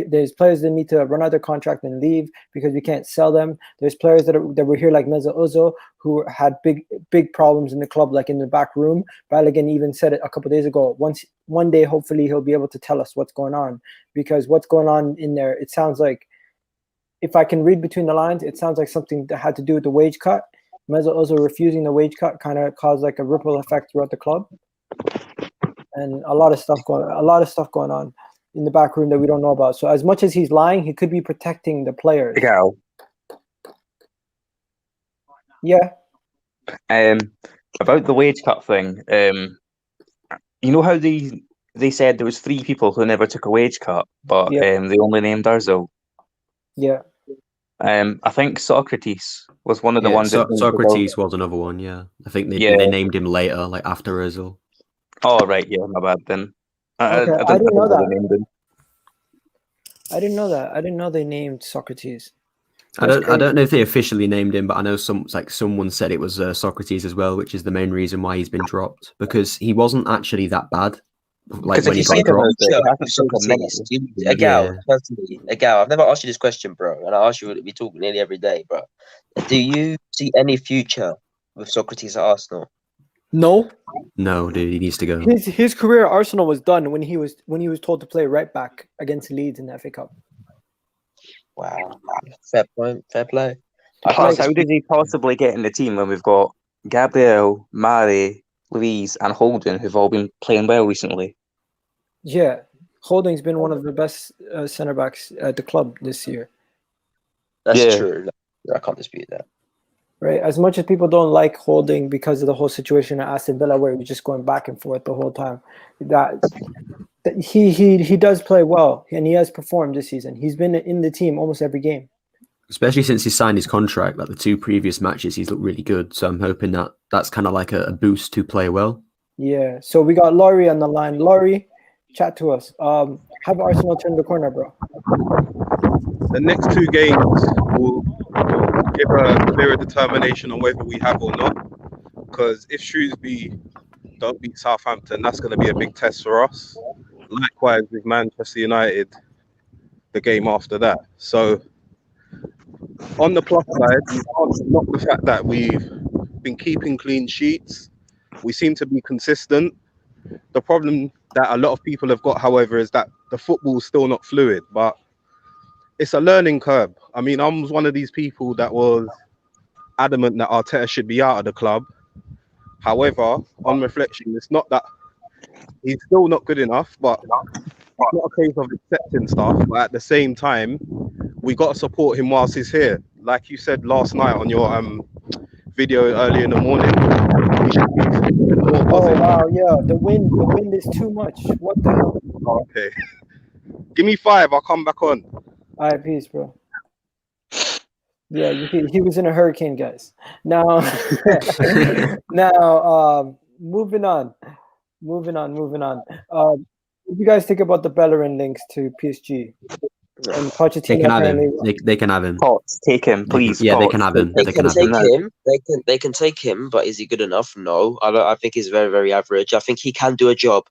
there's players that need to run out their contract and leave because we can't sell them. There's players that were here like Mesut Ozil who had big problems in the club, like in the back room. Balogun even said it a couple of days ago. One day, hopefully, he'll be able to tell us what's going on, because what's going on in there, it sounds like, if I can read between the lines, it sounds like something that had to do with the wage cut. Mesut Ozil refusing the wage cut kind of caused like a ripple effect throughout the club. And a lot of stuff going on in the back room that we don't know about. So as much as he's lying, he could be protecting the players. Go. Yeah. About the wage cut thing, you know how they said there was 3 people who never took a wage cut, but Yeah. they only named Ozil. Yeah. I think Socrates was one of the Yeah, ones that changed the Socrates was another one. Yeah, I think they named him later, like after Ozil. Oh right, yeah, my bad then. Okay, I I didn't know think they that. named him. I didn't know that. I didn't know they named Socrates. I don't know if they officially named him, but I know someone said it was Socrates as well, which is the main reason why he's been dropped, because he wasn't actually that bad. Like when he got dropped. Socrates, personally, I've never asked you this question, bro, and I ask you, we talk nearly every day, bro. Do you see any future with Socrates at Arsenal? No. No, dude, he needs to go. His career at Arsenal was done when he was told to play right back against Leeds in the FA Cup. Wow, fair point, fair play. Plus, how did he possibly get in the team when we've got Gabriel, Mari, Louise, and Holden, who've all been playing well recently? Yeah, Holding's been one of the best centre backs at the club this year. That's true. I can't dispute that. Right, as much as people don't like Holding because of the whole situation at Aston Villa, where he was just going back and forth the whole time, that he does play well, and he has performed this season. He's been in the team almost every game. Especially since he signed his contract, like the 2 previous matches, he's looked really good. So I'm hoping that that's kind of like a boost to play well. Yeah. So we got Laurie on the line. Laurie, chat to us. Have Arsenal turn the corner, bro? The next 2 games will give a clearer determination on whether we have or not. Because if Shrewsbury don't beat Southampton, that's going to be a big test for us. Likewise with Manchester United, the game after that. So on the plus side, you can't knock the fact that we've been keeping clean sheets. We seem to be consistent. The problem that a lot of people have got, however, is that the football is still not fluid, but it's a learning curve. I mean, I was one of these people that was adamant that Arteta should be out of the club. However, on reflection, it's not that he's still not good enough, but it's not a case of accepting stuff. But at the same time, we got to support him whilst he's here. Like you said last night on your video early in the morning. Oh wow, yeah, the wind is too much. What the hell? Okay. Give me 5, I'll come back on. All right, peace, bro. Yeah, he was in a hurricane, guys. Now, moving on. What do you guys think about the Bellerin links to PSG? And Pochettino They can have him. They can have him. Potts, take him, please. Yeah, they can have him. They can take him, but is he good enough? No, I think he's very, very average. I think he can do a job.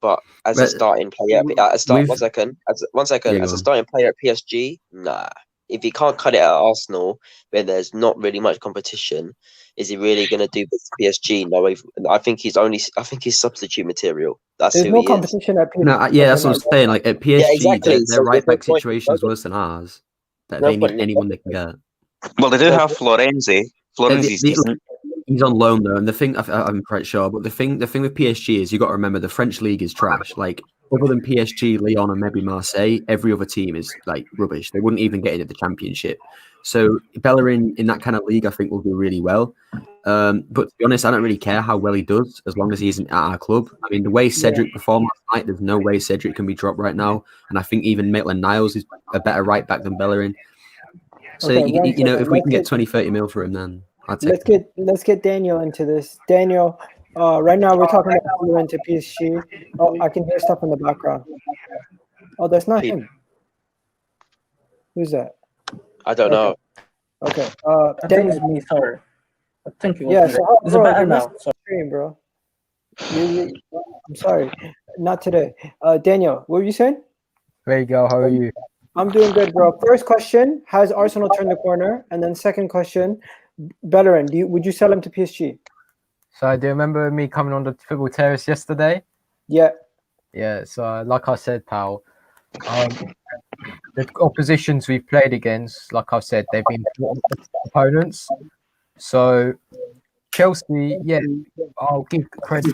But as a starting player, as a starting player at PSG, nah. If he can't cut it at Arsenal, where there's not really much competition, is he really going to do this PSG? No, I think he's substitute material. There's no competition at PSG. No, that's what I'm saying. Like at PSG, their right back situation is worse than ours. They need anyone they can get. Well, they do have Florenzi. Florenzi's decent. He's on loan though, and the thing I'm quite sure, but the thing with PSG is you got to remember the French league is trash. Like other than PSG, Lyon, and maybe Marseille, every other team is like rubbish. They wouldn't even get into the Championship. So Bellerin in that kind of league, I think, will do really well. But to be honest, I don't really care how well he does as long as he isn't at our club. I mean, the way Cedric performed last night, there's no way Cedric can be dropped right now, and I think even Maitland-Niles is a better right back than Bellerin. So if we can get 20-30 mil for him, then let's get Daniel into this. Daniel, right now we're talking about Bellerin to PSG. Oh, I can hear stuff in the background. Oh, that's not him. Who's that? I don't know. Okay. I think it's me. Sorry. I think it was. Yeah. me. So, Is it better now? Stream, bro. I'm sorry. Not today. Daniel, what were you saying? There you go. How are you? I'm doing good, bro. First question: has Arsenal turned the corner? And then second question: Bellerin, would you sell him to PSG? So do you remember me coming on the football terrace yesterday? Yeah. Yeah. So like I said, pal, the oppositions we've played against, like I said, they've been opponents. So Chelsea, yeah, I'll give credit.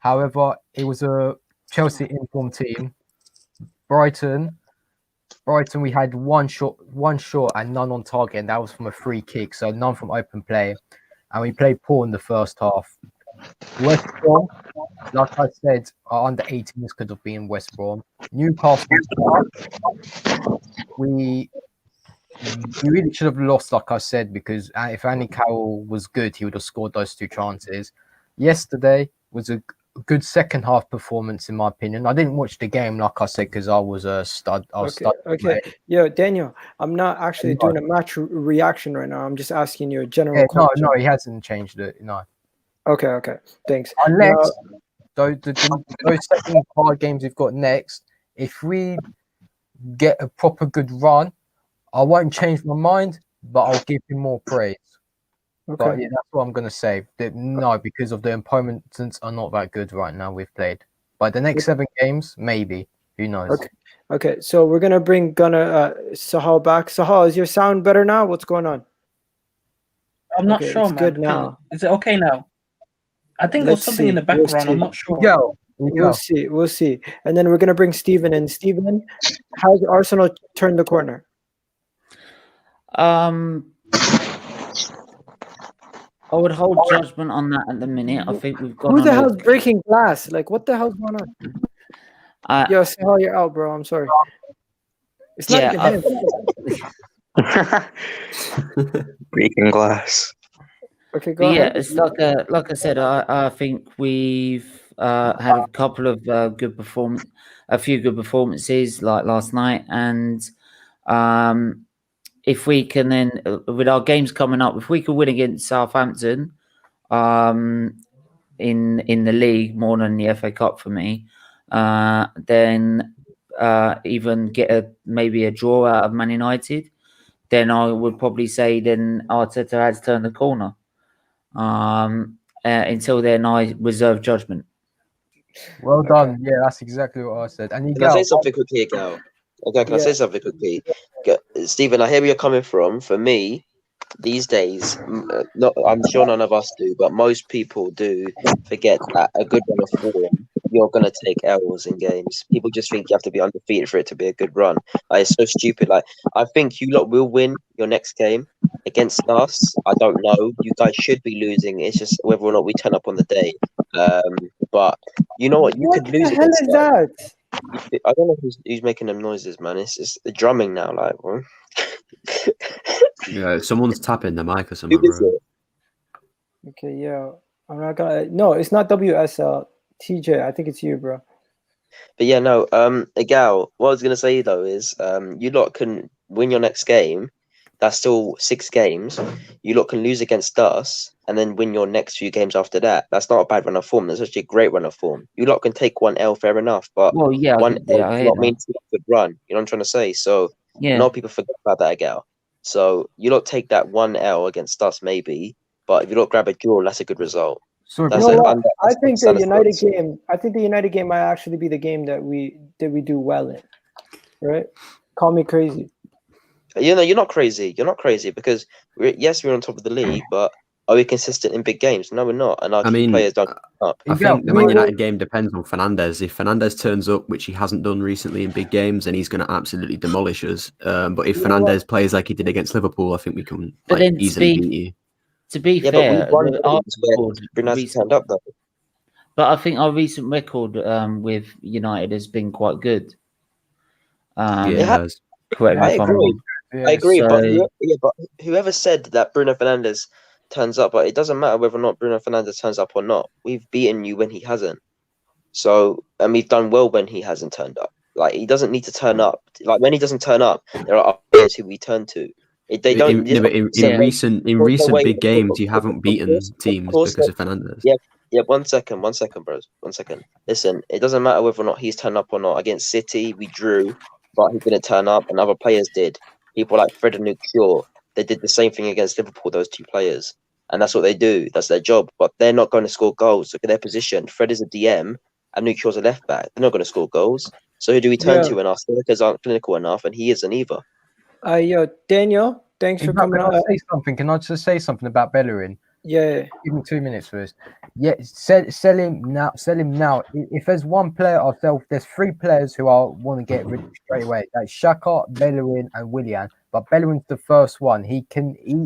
However, it was a Chelsea informed team. Brighton, Brighton, we had one shot and none on target, and that was from a free kick, so none from open play. And we played poor in the first half. West Brom, like I said, our under 18s could have been West Brom. Newcastle, we really should have lost, like I said, because if Andy Carroll was good, he would have scored those 2 chances. Yesterday was a good second half performance, in my opinion. I didn't watch the game, like I said, because I was a stud. Okay. Yo, Daniel, I'm not actually doing a match reaction right now. I'm just asking you a general question. No, he hasn't changed it. No. Okay. Thanks. Unless those second hard games we've got next, if we get a proper good run, I won't change my mind, but I'll give him more praise. Okay. But yeah, that's what I'm going to say. No, because of the opponents are not that good right now we've played. But the next 7 games, maybe. Who knows? Okay. So we're going to bring Sahal back. Sahal, is your sound better now? What's going on? I'm not sure, it's man. good now. Is it okay now? I think there's something in the background. I'm not sure. We'll see. And then we're going to bring Stephen in. Stephen, how's Arsenal turned the corner? I would hold judgment on that at the minute. I think we've got. Who the hell's breaking glass? Like, what the hell's going on? Yo, Sahal, you're out, bro. I'm sorry. It's not even him. Breaking glass. Okay, go ahead. Yeah, it's like I said. I think we've had a couple of a few good performances like last night, and if we can then, with our games coming up, if we could win against Southampton in the league more than the FA Cup for me, then even get maybe a draw out of Man United, then I would probably say then Arteta has turned the corner. Until then, I reserve judgment. Well done. Yeah, that's exactly what I said. And Can I say something quickly, Gal? Okay, can I say something quickly? Stephen, I hear where you're coming from. For me, these days, I'm sure none of us do, but most people do forget that a good run of form, you're going to take L's in games. People just think you have to be undefeated for it to be a good run. It's so stupid. Like, I think you lot will win your next game against us. I don't know. You guys should be losing. It's just whether or not we turn up on the day. But you know what? You could lose against us. That? I don't know who's making them noises, man. It's just the drumming now, like. Yeah, someone's tapping the mic or something. Okay, yeah. I'm not gonna. No, it's not WSL. TJ, I think it's you, bro. But yeah, no. Gal, what I was gonna say though is, you lot can win your next game. That's still 6 games. You lot can lose against us and then win your next few games after that. That's not a bad run of form. That's actually a great run of form. You lot can take 1 L, fair enough, but Well, yeah, one L I does not mean a good run. You know what I'm trying to say? So yeah. a lot of people forget about that, Gal. So you lot take that 1 L against us, maybe, but if you lot grab a draw, that's a good result. Sorry, That's I think the United game. I think the United game might actually be the game that we do well in. Right? Call me crazy. You know, you're not crazy. You're not crazy because we're on top of the league, but are we consistent in big games? No, we're not. And our key players don't come up. I think the Man United game depends on Fernandes. If Fernandes turns up, which he hasn't done recently in big games, then he's going to absolutely demolish us. But if Fernandes plays like he did against Liverpool, I think we can easily beat you. To be fair, turned up though. But I think our recent record with United has been quite good. It has. Correct me if I'm wrong. I agree, but whoever said that Bruno Fernandes turns up, but it doesn't matter whether or not Bruno Fernandes turns up or not. We've beaten you when he hasn't. So, and we've done well when he hasn't turned up. Like, he doesn't need to turn up. Like, when he doesn't turn up, there are others who we turn to. They don't. In recent big games, you haven't beaten teams because of Fernandes. Yeah. 1 second, bros. 1 second. Listen, it doesn't matter whether or not he's turned up or not. Against City, we drew, but he didn't turn up, and other players did. People like Fred and Luke Shaw, they did the same thing against Liverpool. Those 2 players, and that's what they do. That's their job. But they're not going to score goals. Look at their position. Fred is a DM, and Luke Shaw's a left back. They're not going to score goals. So who do we turn to when our strikers aren't clinical enough, and he isn't either? Daniel, thanks for coming on. Can I just say something about Bellerin? Yeah. Give him 2 minutes first. Yeah, sell him now. Sell him now. If there's one player there's 3 players who I want to get rid of straight away. That's Saka, Bellerin, and Willian. But Bellerin's the first one. He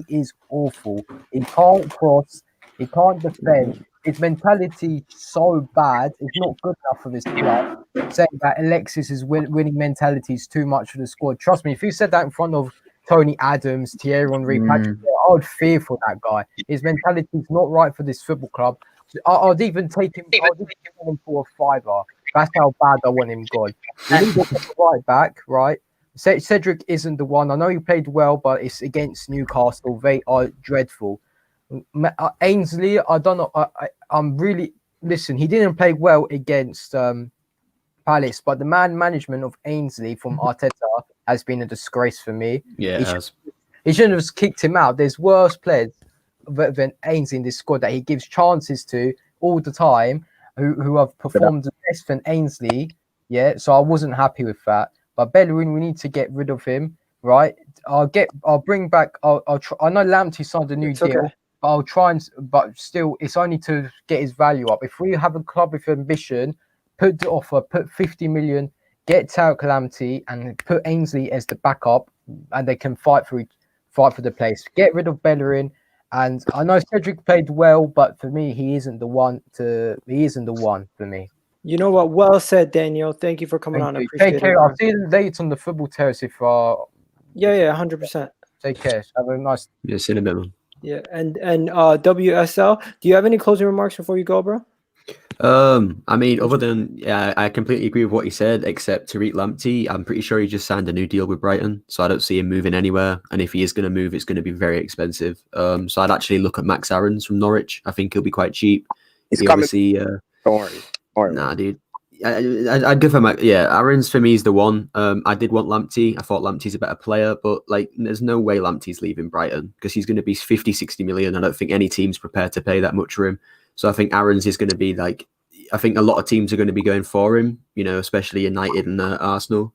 is awful. He can't cross. He can't defend. His mentality so bad. It's not good enough for this club. Saying that Alexis's winning mentality is too much for the squad. Trust me, if you said that in front of Tony Adams, Thierry Henry, Patrick, I would fear for that guy. His mentality is not right for this football club. I'd even take him. For a fiver. That's how bad I want him gone. We need a right back, right? Cedric isn't the one. I know he played well, but it's against Newcastle. They are dreadful. Ainsley, I don't know. I'm really listen. He didn't play well against Palace, but the management of Ainsley from Arteta has been a disgrace for me. Yeah, he shouldn't have kicked him out. There's worse players than Ainsley in this squad that he gives chances to all the time, who have performed less than Ainsley. Yeah, so I wasn't happy with that. But Bellerin, we need to get rid of him, right? I'll bring back. I'll try. I know Lamptey signed a new deal. Okay. I'll try but still, it's only to get his value up. If we have a club with ambition, put the offer, put 50 million, get Tariq Lamptey, and put Ainsley as the backup, and they can fight for the place. Get rid of Bellerin, and I know Cedric played well, but for me, he isn't the one for me. You know what? Well said, Daniel. Thank you for coming on. I appreciate Take care. it. I'll see you later on the football terrace if Yeah, 100%. Take care. Have a nice. Yeah, see you in a bit, man. Yeah, and WSL, do you have any closing remarks before you go, bro? I mean, other than I completely agree with what he said, except Tariq Lamptey, I'm pretty sure he just signed a new deal with Brighton, so I don't see him moving anywhere. And if he is going to move, it's going to be very expensive. So I'd actually look at Max Aarons from Norwich. I think he'll be quite cheap. It's he coming. Obviously, Don't worry. Nah, dude. I'd give him Aarons for me is the one. I did want Lamptey. I thought Lamptey's a better player, but like there's no way Lamptey's leaving Brighton because he's going to be 50-60 million. I don't think any team's prepared to pay that much for him. So I think Aarons is going to be like, I think a lot of teams are going to be going for him, you know, especially United and Arsenal.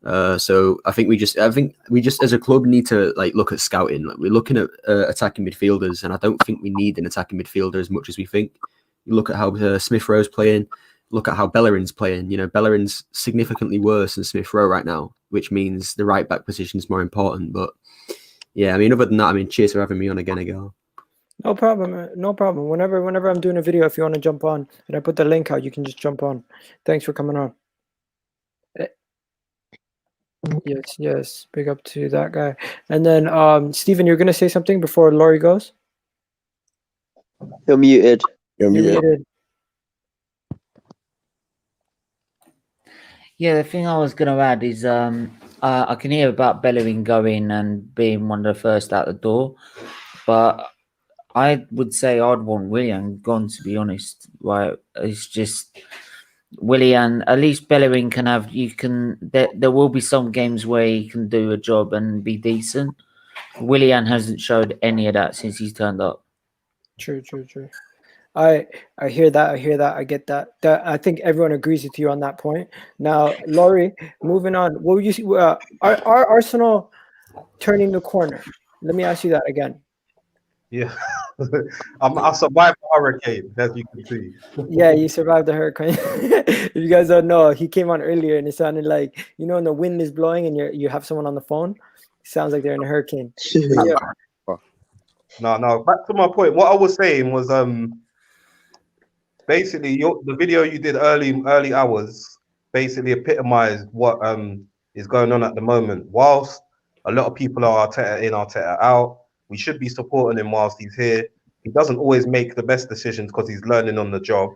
So I think we just as a club need to like look at scouting. Like we're looking at attacking midfielders, and I don't think we need an attacking midfielder as much as we think. You look at how Smith Rowe's playing. Look at how Bellerin's playing. You know, Bellerin's significantly worse than Smith Rowe right now, which means the right back position is more important. But yeah, I mean, other than that, I mean, cheers for having me on again, Agal. No problem. No problem. Whenever I'm doing a video, if you want to jump on and I put the link out, you can just jump on. Thanks for coming on. Yes. Big up to that guy. And then Stephen, you're gonna say something before Laurie goes? You're muted. You're muted. Yeah, the thing I was going to add is I can hear about Bellerin going and being one of the first out the door, but I would say I'd want Willian gone, to be honest. Right? It's just Willian, at least Bellerin can have, there will be some games where he can do a job and be decent. Willian hasn't showed any of that since he's turned up. True. I hear that. I get that. I think everyone agrees with you on that point. Now, Laurie, moving on. What would you see? Are Arsenal turning the corner? Let me ask you that again. Yeah, I survived the hurricane, as you can see. Yeah, you survived the hurricane. If you guys don't know, he came on earlier and it sounded like, you know, when the wind is blowing and you have someone on the phone, it sounds like they're in a hurricane. Yeah. No. Back to my point. What I was saying was, basically, the video you did early hours basically epitomized what is going on at the moment. Whilst a lot of people are Arteta in, Arteta out, we should be supporting him whilst he's here. He doesn't always make the best decisions because he's learning on the job.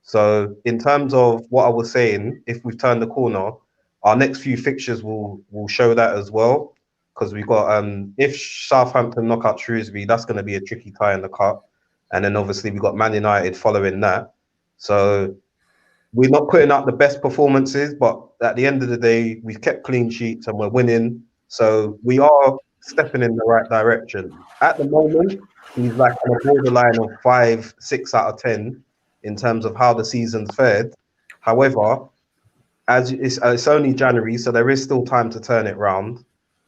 So in terms of what I was saying, if we've turned the corner, our next few fixtures will show that as well. Because we've got, if Southampton knock out Shrewsbury, that's going to be a tricky tie in the cup. And then obviously we've got Man United following that. So we're not putting out the best performances, but at the end of the day, we've kept clean sheets and we're winning. So we are stepping in the right direction. At the moment, he's like on a borderline of 5-6 out of 10 in terms of how the season's fared. However, as it's only January, so there is still time to turn it round.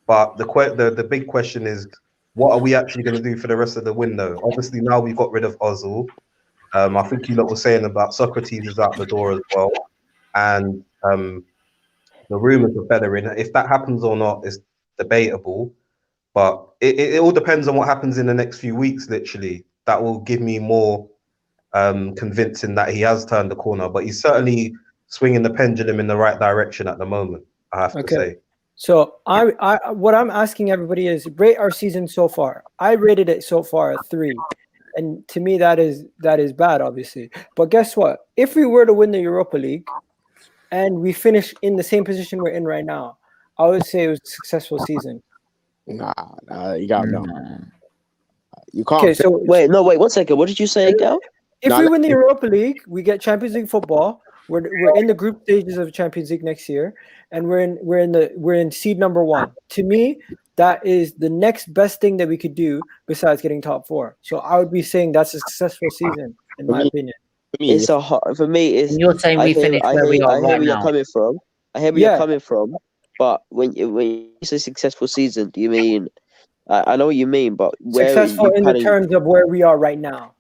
But the big question is, what are we actually going to do for the rest of the window? Obviously, now we've got rid of Ozil. I think you lot were saying about Socrates is out the door as well. And the rumours of Bellerin, if that happens or not is debatable. But it all depends on what happens in the next few weeks, literally. That will give me more convincing that he has turned the corner. But he's certainly swinging the pendulum in the right direction at the moment, I have to say. So what I'm asking everybody is rate our season so far. I rated it so far at 3. And to me, that is bad, obviously. But guess what? If we were to win the Europa League and we finish in the same position we're in right now, I would say it was a successful season. Nah, you gotta know. You can't. Okay, so wait, 1 second. What did you say, Gal? If we win the Europa League, we get Champions League football. We're in the group stages of Champions League next year, and we're in seed number 1. To me, that is the next best thing that we could do besides getting top 4. So I would be saying that's a successful season, in my opinion. It's a hot for me. It's, And you're saying we finished where we are right now. I hear where you're coming from. I hear where you're coming from. But when you say successful season, do you mean? I know what you mean, but where successful in the terms of where we are right now.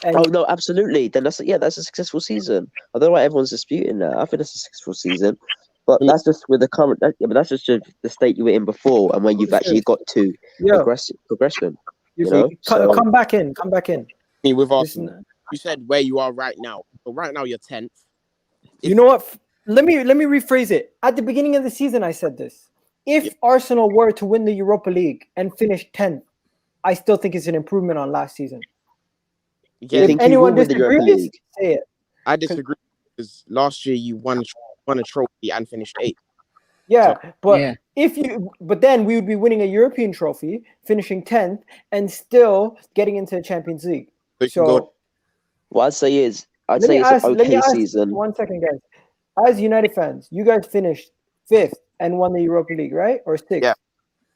And oh no, absolutely. Then that's a successful season. I don't know why everyone's disputing that. I think that's a successful season, but that's just with the current. But that's just the state you were in before, and when you've actually got to progression. Come back in. With Arsenal, you said where you are right now. So right now you're 10th. You know what? Let me rephrase it. At the beginning of the season, I said this. If Arsenal were to win the Europa League and finish 10th, I still think it's an improvement on last season. Yeah, if anyone disagrees, say it. I disagree because last year you won a trophy and finished 8th. Yeah, but then we would be winning a European trophy, finishing 10th, and still getting into the Champions League. So what I'd say is, it's an okay season. 1 second, guys. As United fans, you guys finished 5th and won the Europa League, right? Or 6th? Yeah,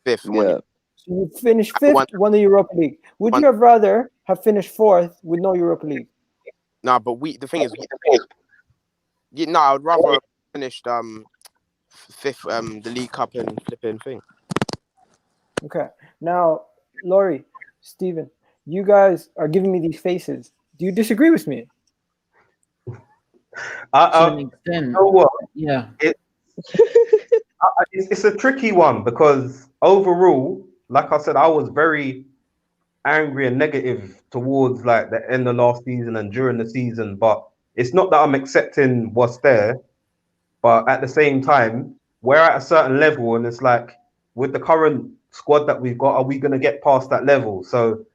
5th. Yeah. So you finished 5th, won the Europa League. Would you have rather have finished 4th with no Europa League? No, but the thing is, I'd rather have finished 5th, the League Cup and flipping thing. Okay. Now, Laurie, Stephen, you guys are giving me these faces. Do you disagree with me? You know what? Yeah. It's a tricky one because overall, like I said, I was very angry and negative towards like the end of last season and during the season. But it's not that I'm accepting what's there, but at the same time, we're at a certain level, and it's like with the current squad that we've got, are we going to get past that level? So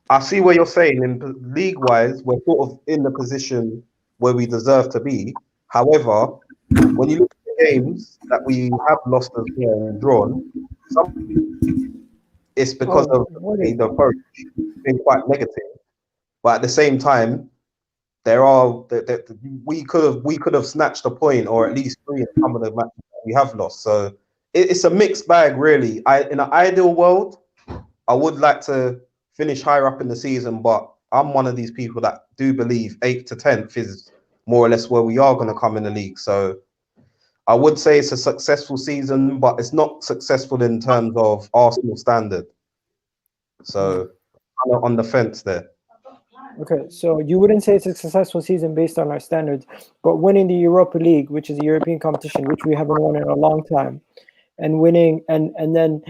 I see what you're saying. In league-wise, we're sort of in the position where we deserve to be. However, when you look at the games that we have lost as well and drawn, it's because of the approach being quite negative. But at the same time, we could have snatched a point or at least 3 in some of the matches that we have lost. So it's a mixed bag, really. In an ideal world, I would like to finish higher up in the season, but I'm one of these people that do believe 8th to 10th is more or less where we are going to come in the league. So I would say it's a successful season, but it's not successful in terms of Arsenal standard. So I'm on the fence there. Okay, so you wouldn't say it's a successful season based on our standards, but winning the Europa League, which is a European competition, which we haven't won in a long time, and winning and then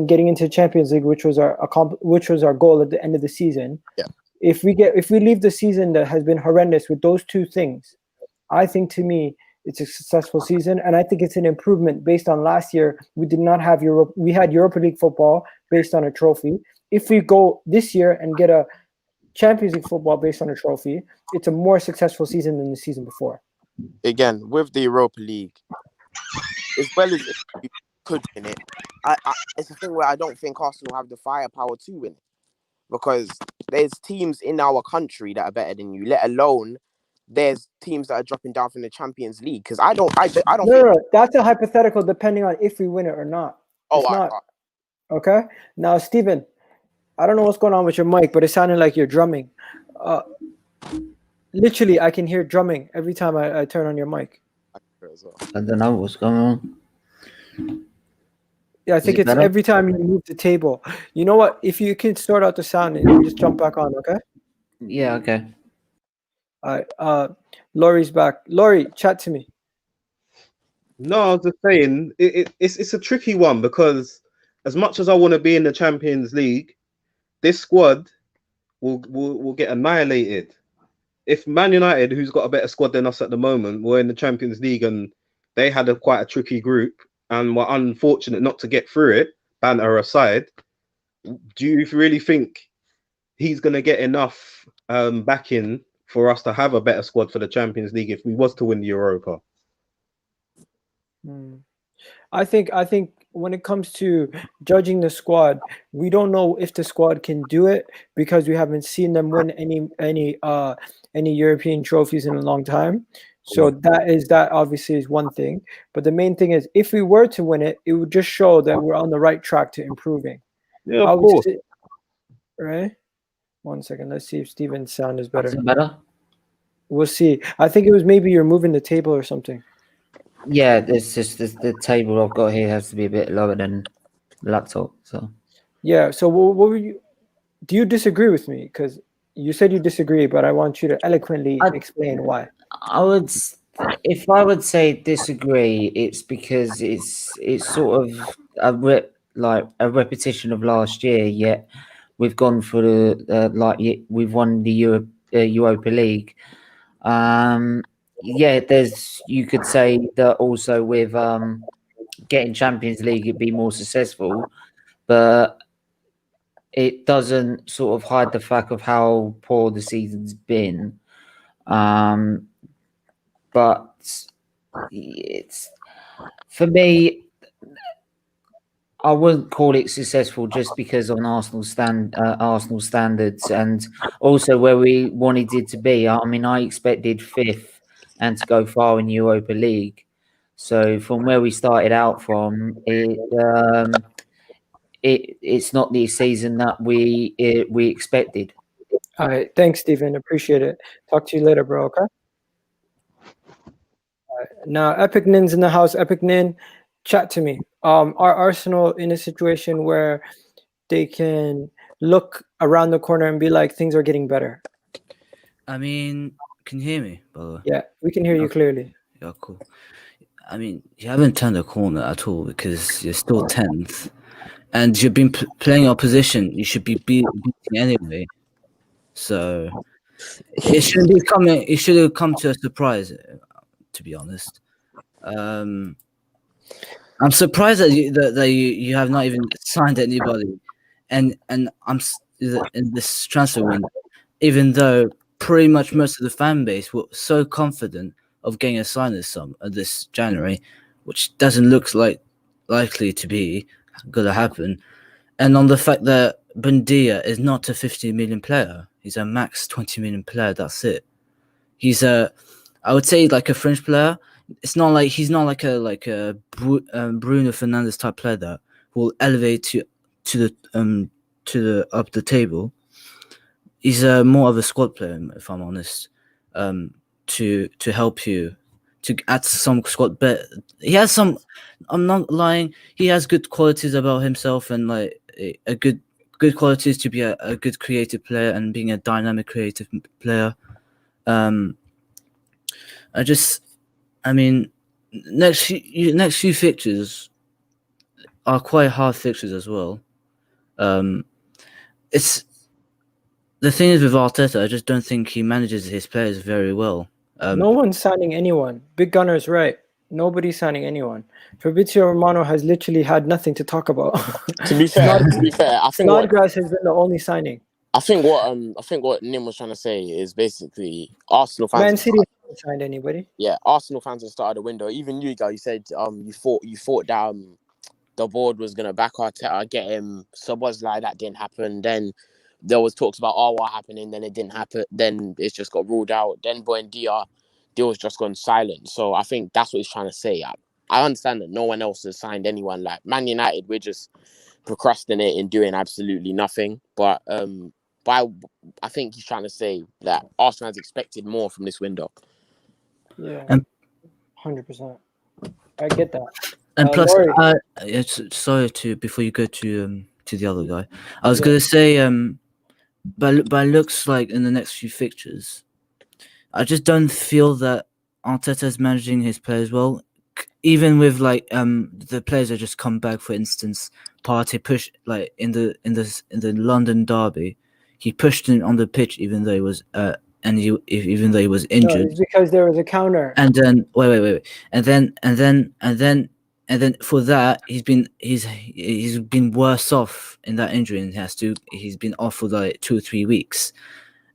getting into the Champions League, which was our goal at the end of the season. Yeah. If we leave the season that has been horrendous with those 2 things, I think to me it's a successful season, and I think it's an improvement based on last year. We did not have Europe. We had Europa League football based on a trophy. If we go this year and get a Champions League football based on a trophy, it's a more successful season than the season before. Again, with the Europa League, as well as you could win it, it's a thing where I don't think Arsenal have the firepower to win it, because there's teams in our country that are better than you, let alone there's teams that are dropping down from the Champions League. Because I don't. No, that's a hypothetical depending on if we win it or not. Okay. Now, Stephen, I don't know what's going on with your mic, but it sounded like you're drumming. Literally, I can hear drumming every time I turn on your mic. I don't know what's going on. Yeah, I think it's every time you move the table. You know what? If you can sort out the sound and you just jump back on, okay? Yeah, okay. All right. Laurie's back. Laurie, chat to me. No, I was just saying it's a tricky one because as much as I want to be in the Champions League, this squad will get annihilated. If Man United, who's got a better squad than us at the moment, were in the Champions League and they had quite a tricky group and were unfortunate not to get through it, banter aside, do you really think he's going to get enough backing for us to have a better squad for the Champions League if we was to win the Europa? I think when it comes to judging the squad, we don't know if the squad can do it because we haven't seen them win any European trophies in a long time. So that obviously is one thing. But the main thing is if we were to win it, it would just show that we're on the right track to improving. Yeah, of course. Right? 1 second. Let's see if Steven's sound is better. Is it better? We'll see. I think it was maybe you're moving the table or something. Yeah, it's just the table I've got here has to be a bit lower than the laptop. So yeah. So what were you? Do you disagree with me? Because you said you disagree, but I want you to eloquently explain why. If I would say disagree, it's because it's sort of a repetition of last year. Yet we've gone for we've won the Europa League. Yeah, you could say that also with getting Champions League, it'd be more successful, but it doesn't sort of hide the fact of how poor the season's been. But it's, for me, I wouldn't call it successful just because on Arsenal standards and also where we wanted it to be. I mean, I expected 5th and to go far in Europa League. So from where we started out from, it's not the season that we expected. All right, thanks, Stephen. Appreciate it. Talk to you later, bro. Okay. All right. Now, Epic Nin's in the house. Epic Nin, chat to me. Are Arsenal in a situation where they can look around the corner and be like, things are getting better? I mean, can you hear me, by the way? Yeah, we can hear you clearly. Yeah, cool. I mean, you haven't turned the corner at all because you're still 10th. And you've been playing your position. You should be beating anyway. So it shouldn't be coming. It should have come to a surprise, to be honest. I'm surprised that you have not even signed anybody, and I'm in this transfer window, even though pretty much most of the fan base were so confident of getting a sign this January, which doesn't look likely to be going to happen. And on the fact that Buendia is not a 50 million player, he's a max 20 million player. That's it. He's I would say like a French player. It's not like he's not like a Bruno Fernandes type player that will elevate to the up the table. He's more of a squad player, if I'm honest. To help you to add some squad, but he has some. I'm not lying. He has good qualities about himself and like a good qualities to be a good creative player and being a dynamic creative player. I mean, next few fixtures are quite hard fixtures as well. It's the thing is with Arteta, I just don't think he manages his players very well. No one's signing anyone. Big Gunner's right. Nobody's signing anyone. Fabrizio Romano has literally had nothing to talk about. To be fair, I think Snodgrass has been the only signing. I think what Nim was trying to say is basically Arsenal fans. Man City haven't signed anybody. Yeah, Arsenal fans have started the window. Even you guys, you said you thought that the board was gonna back Arteta, get him. Szoboszlai, that didn't happen. Then there was talks about Aouar happening, then it didn't happen. Then it's just got ruled out. Then Buendia deal's just gone silent. So I think that's what he's trying to say. I understand that no one else has signed anyone. Like Man United, we're just procrastinating, doing absolutely nothing. But I think he's trying to say that Arsenal has expected more from this window. Yeah, 100%. I get that. And plus, Laurie. sorry to before you go to the other guy, I was gonna say by looks like in the next few fixtures, I just don't feel that Arteta is managing his players well. Even with like the players that just come back, for instance, Partey push like in the London derby, he pushed him on the pitch even though he was even though he was injured. No, it's because there was a counter. And then wait, and then for that he's been worse off in that injury, and he's been off for like 2 or 3 weeks,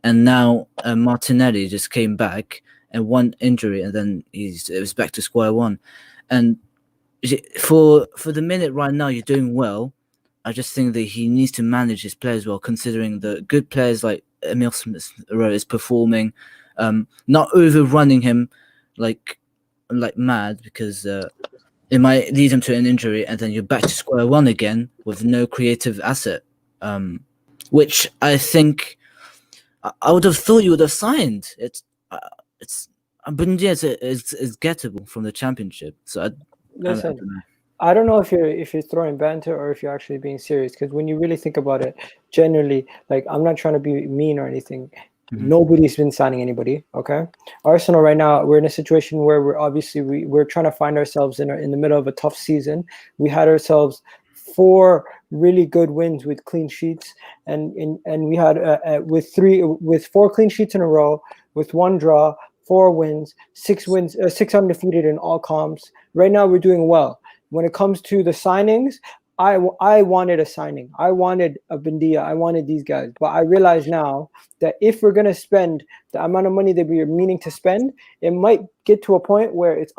and now Martinelli just came back and one injury, and then it was back to square one. And for the minute right now, you're doing well. I just think that he needs to manage his players well, considering the good players like Emil Smith Rowe is performing, not overrunning him like mad, because it might lead him to an injury, and then you're back to square one again with no creative asset, which I think I would have thought you would have signed. Buendia is gettable from the championship, so Listen, I don't know if you're throwing banter or if you're actually being serious, because when you really think about it, generally, like, I'm not trying to be mean or anything. Nobody's been signing anybody. Okay, Arsenal right now, we're in a situation where we're trying to find ourselves in the middle of a tough season. We had ourselves 4 really good wins with clean sheets, and we had with 4 clean sheets in a row, with 1 draw, 4 wins, 6 wins, 6 undefeated in all comps. Right now, we're doing well. When it comes to the signings, I wanted a signing. I wanted a Buendia. I wanted these guys. But I realize now that if we're going to spend the amount of money that we are meaning to spend, it might get to a point where it's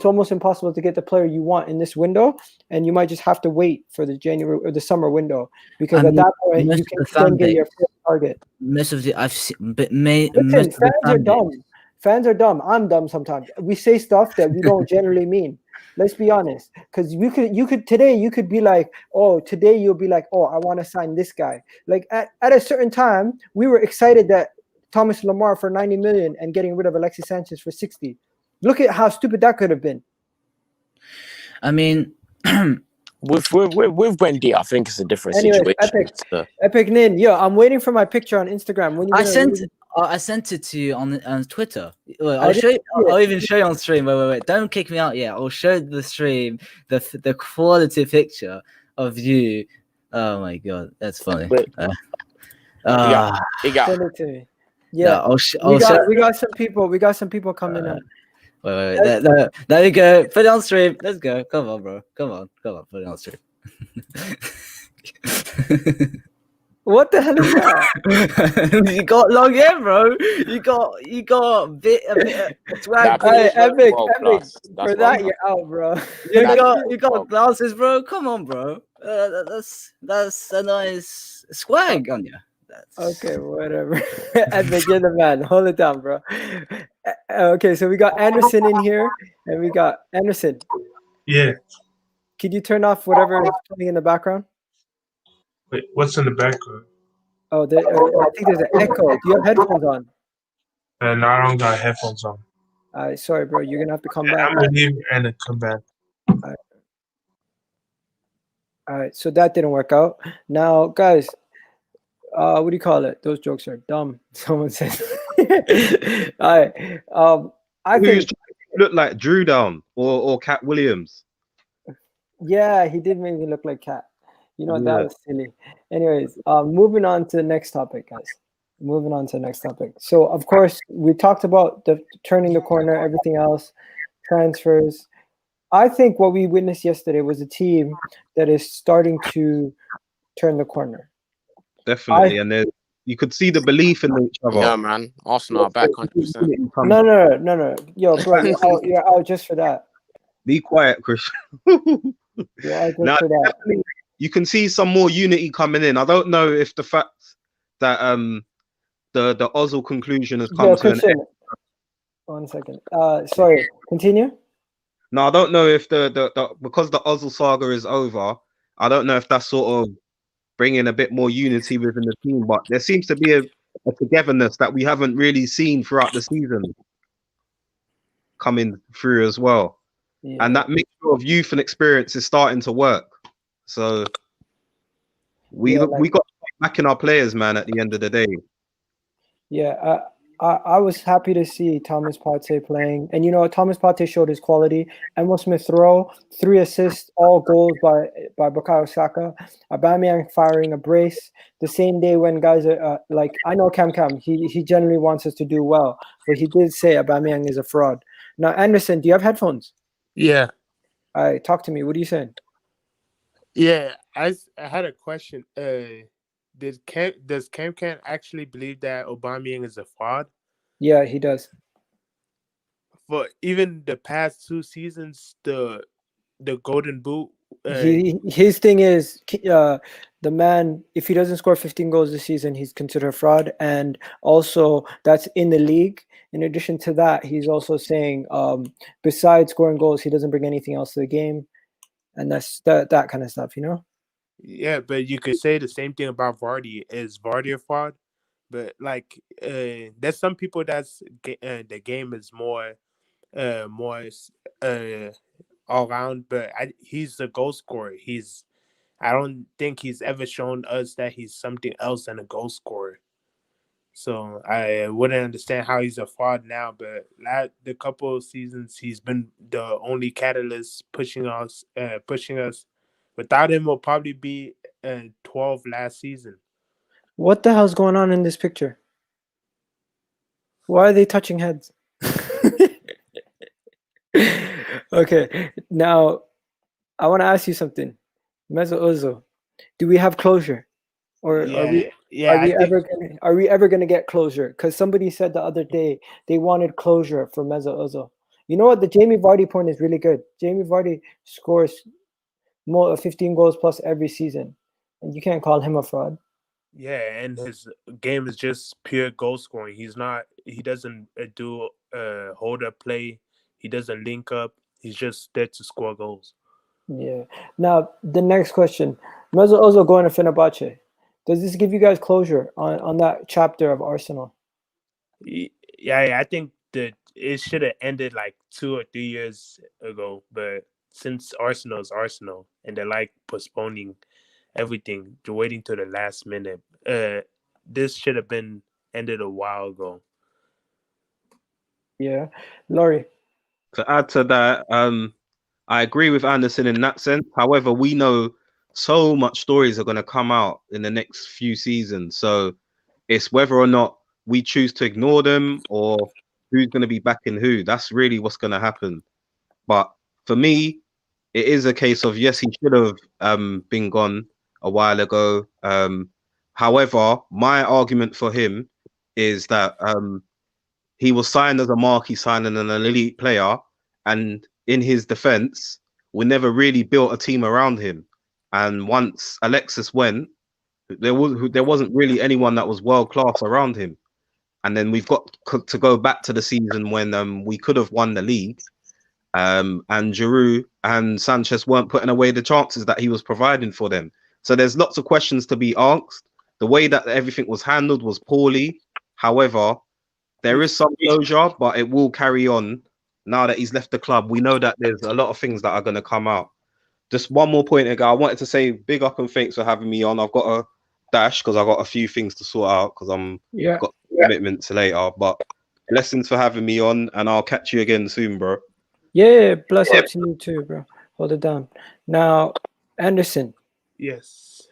almost impossible to get the player you want in this window, and you might just have to wait for the January or the summer window, because at that point you can then get your first target. Most of the I've seen, but Listen, fans are dumb. Fans are dumb. I'm dumb sometimes. We say stuff that we don't generally mean. Let's be honest, because you could be like, oh, today you'll be like, oh, I want to sign this guy. Like at a certain time, we were excited that Thomas Lamar for 90 million and getting rid of Alexis Sanchez for 60. Look at how stupid that could have been. I mean, with Buendia, I think it's a different situation. Epic Nin, yo, I'm waiting for my picture on Instagram. When I sent it to you on Twitter. I'll even show you on stream. Wait! Don't kick me out yet. I'll show the stream the quality picture of you. Oh my god, that's funny. You got send it to me. Yeah, we got some people. We got some people coming in. Wait. There we go. Put it on stream. Let's go. Come on, bro. Come on. Put it on stream. What the hell is that? You got long hair, bro. You got a bit of swag. Epic. For that, you're out, bro. You got glasses, bro. Come on, bro. That's a nice swag on you. Okay, whatever. Epic, you're the man. Hold it down, bro. Okay, so we got Anderson in here, and we got Anderson. Yeah. Could you turn off whatever is playing in the background? Wait, what's in the background? Oh, I think there's an echo. Do you have headphones on? No, I don't got headphones on. Sorry, bro. You're gonna have to come back. I'm gonna leave and then come back. All right, so that didn't work out. Now, guys, what do you call it? Those jokes are dumb. Someone said. All right. I think look like Drew down or Cat Williams. Yeah, he did make me look like Cat. You know, that was silly. Anyways, moving on to the next topic, guys. Moving on to the next topic. So, of course, we talked about the turning the corner, everything else, transfers. I think what we witnessed yesterday was a team that is starting to turn the corner. Definitely, and you could see the belief in each other. Yeah, man. Arsenal are back 100%. No. Yo, bro, you're out just for that. Be quiet, Chris. You can see some more unity coming in. I don't know if the fact that the Ozil conclusion has come to an end. 1 second. Sorry, continue. No, I don't know if the because the Ozil saga is over. I don't know if that's sort of bringing a bit more unity within the team, but there seems to be a togetherness that we haven't really seen throughout the season coming through as well. and that mixture of youth and experience is starting to work. So we got to back in our players, man. At the end of the day, yeah. I was happy to see Thomas Partey playing, and Thomas Partey showed his quality. Emil Smith-Rowe, 3 assists, all goals by Bukayo Saka. Aubameyang firing a brace the same day when guys are like, I know Cam, he generally wants us to do well, but he did say Aubameyang is a fraud. Now, Anderson, do you have headphones? Yeah. All right, talk to me. What are you saying? Yeah, I had a question. Does Cam actually believe that Aubameyang is a fraud? Yeah, he does. For even the past 2 seasons, the Golden Boot. His thing is the man. If he doesn't score 15 goals this season, he's considered a fraud, and also that's in the league. In addition to that, he's also saying besides scoring goals, he doesn't bring anything else to the game, and that's that kind of stuff, Yeah, but you could say the same thing about Vardy. Is Vardy a fraud? But like, there's some people that's the game is more all around. But he's a goal scorer. I don't think he's ever shown us that he's something else than a goal scorer. So I wouldn't understand how he's a fraud now. But the couple of seasons, he's been the only catalyst pushing us. Without him, we'll probably be 12 last season. What the hell's going on in this picture? Why are they touching heads? Okay, now I want to ask you something. Mesut Ozil, do we have closure, or are we ever gonna get closure? Because somebody said the other day they wanted closure for Mesut Ozil. You know what? The Jamie Vardy point is really good. Jamie Vardy scores more 15 goals plus every season, and you can't call him a fraud. Yeah, and his game is just pure goal scoring. He doesn't do hold up play. He doesn't link up. He's just there to score goals. Yeah. Now the next question: Mesut Ozil going to Fenerbahce. Does this give you guys closure on that chapter of Arsenal? Yeah, I think that it should have ended like 2 or 3 years ago. But since Arsenal is Arsenal and they're like postponing everything, waiting to the last minute, this should have been ended a while ago. Yeah, Laurie. To add to that, I agree with Anderson in that sense. However, we know so much stories are going to come out in the next few seasons. So it's whether or not we choose to ignore them or who's going to be backing who. That's really what's going to happen. But for me, it is a case of, yes, he should have been gone a while ago. However, my argument for him is that he was signed as a marquee signing and an elite player, and in his defense, we never really built a team around him. And once Alexis went, there wasn't really anyone that was world class around him. And then we've got to go back to the season when we could have won the league, and Giroud and Sanchez weren't putting away the chances that he was providing for them. So there's lots of questions to be asked. The way that everything was handled was poorly. However, there is some closure, but it will carry on now that he's left the club. We know that there's a lot of things that are going to come out. Just one more point ago, I wanted to say big up and thanks for having me on. I've got a dash because I've got a few things to sort out because got commitments later. But blessings for having me on, and I'll catch you again soon, bro. Yeah, bless up to you too, bro. Hold it down. Now, Anderson. Yes.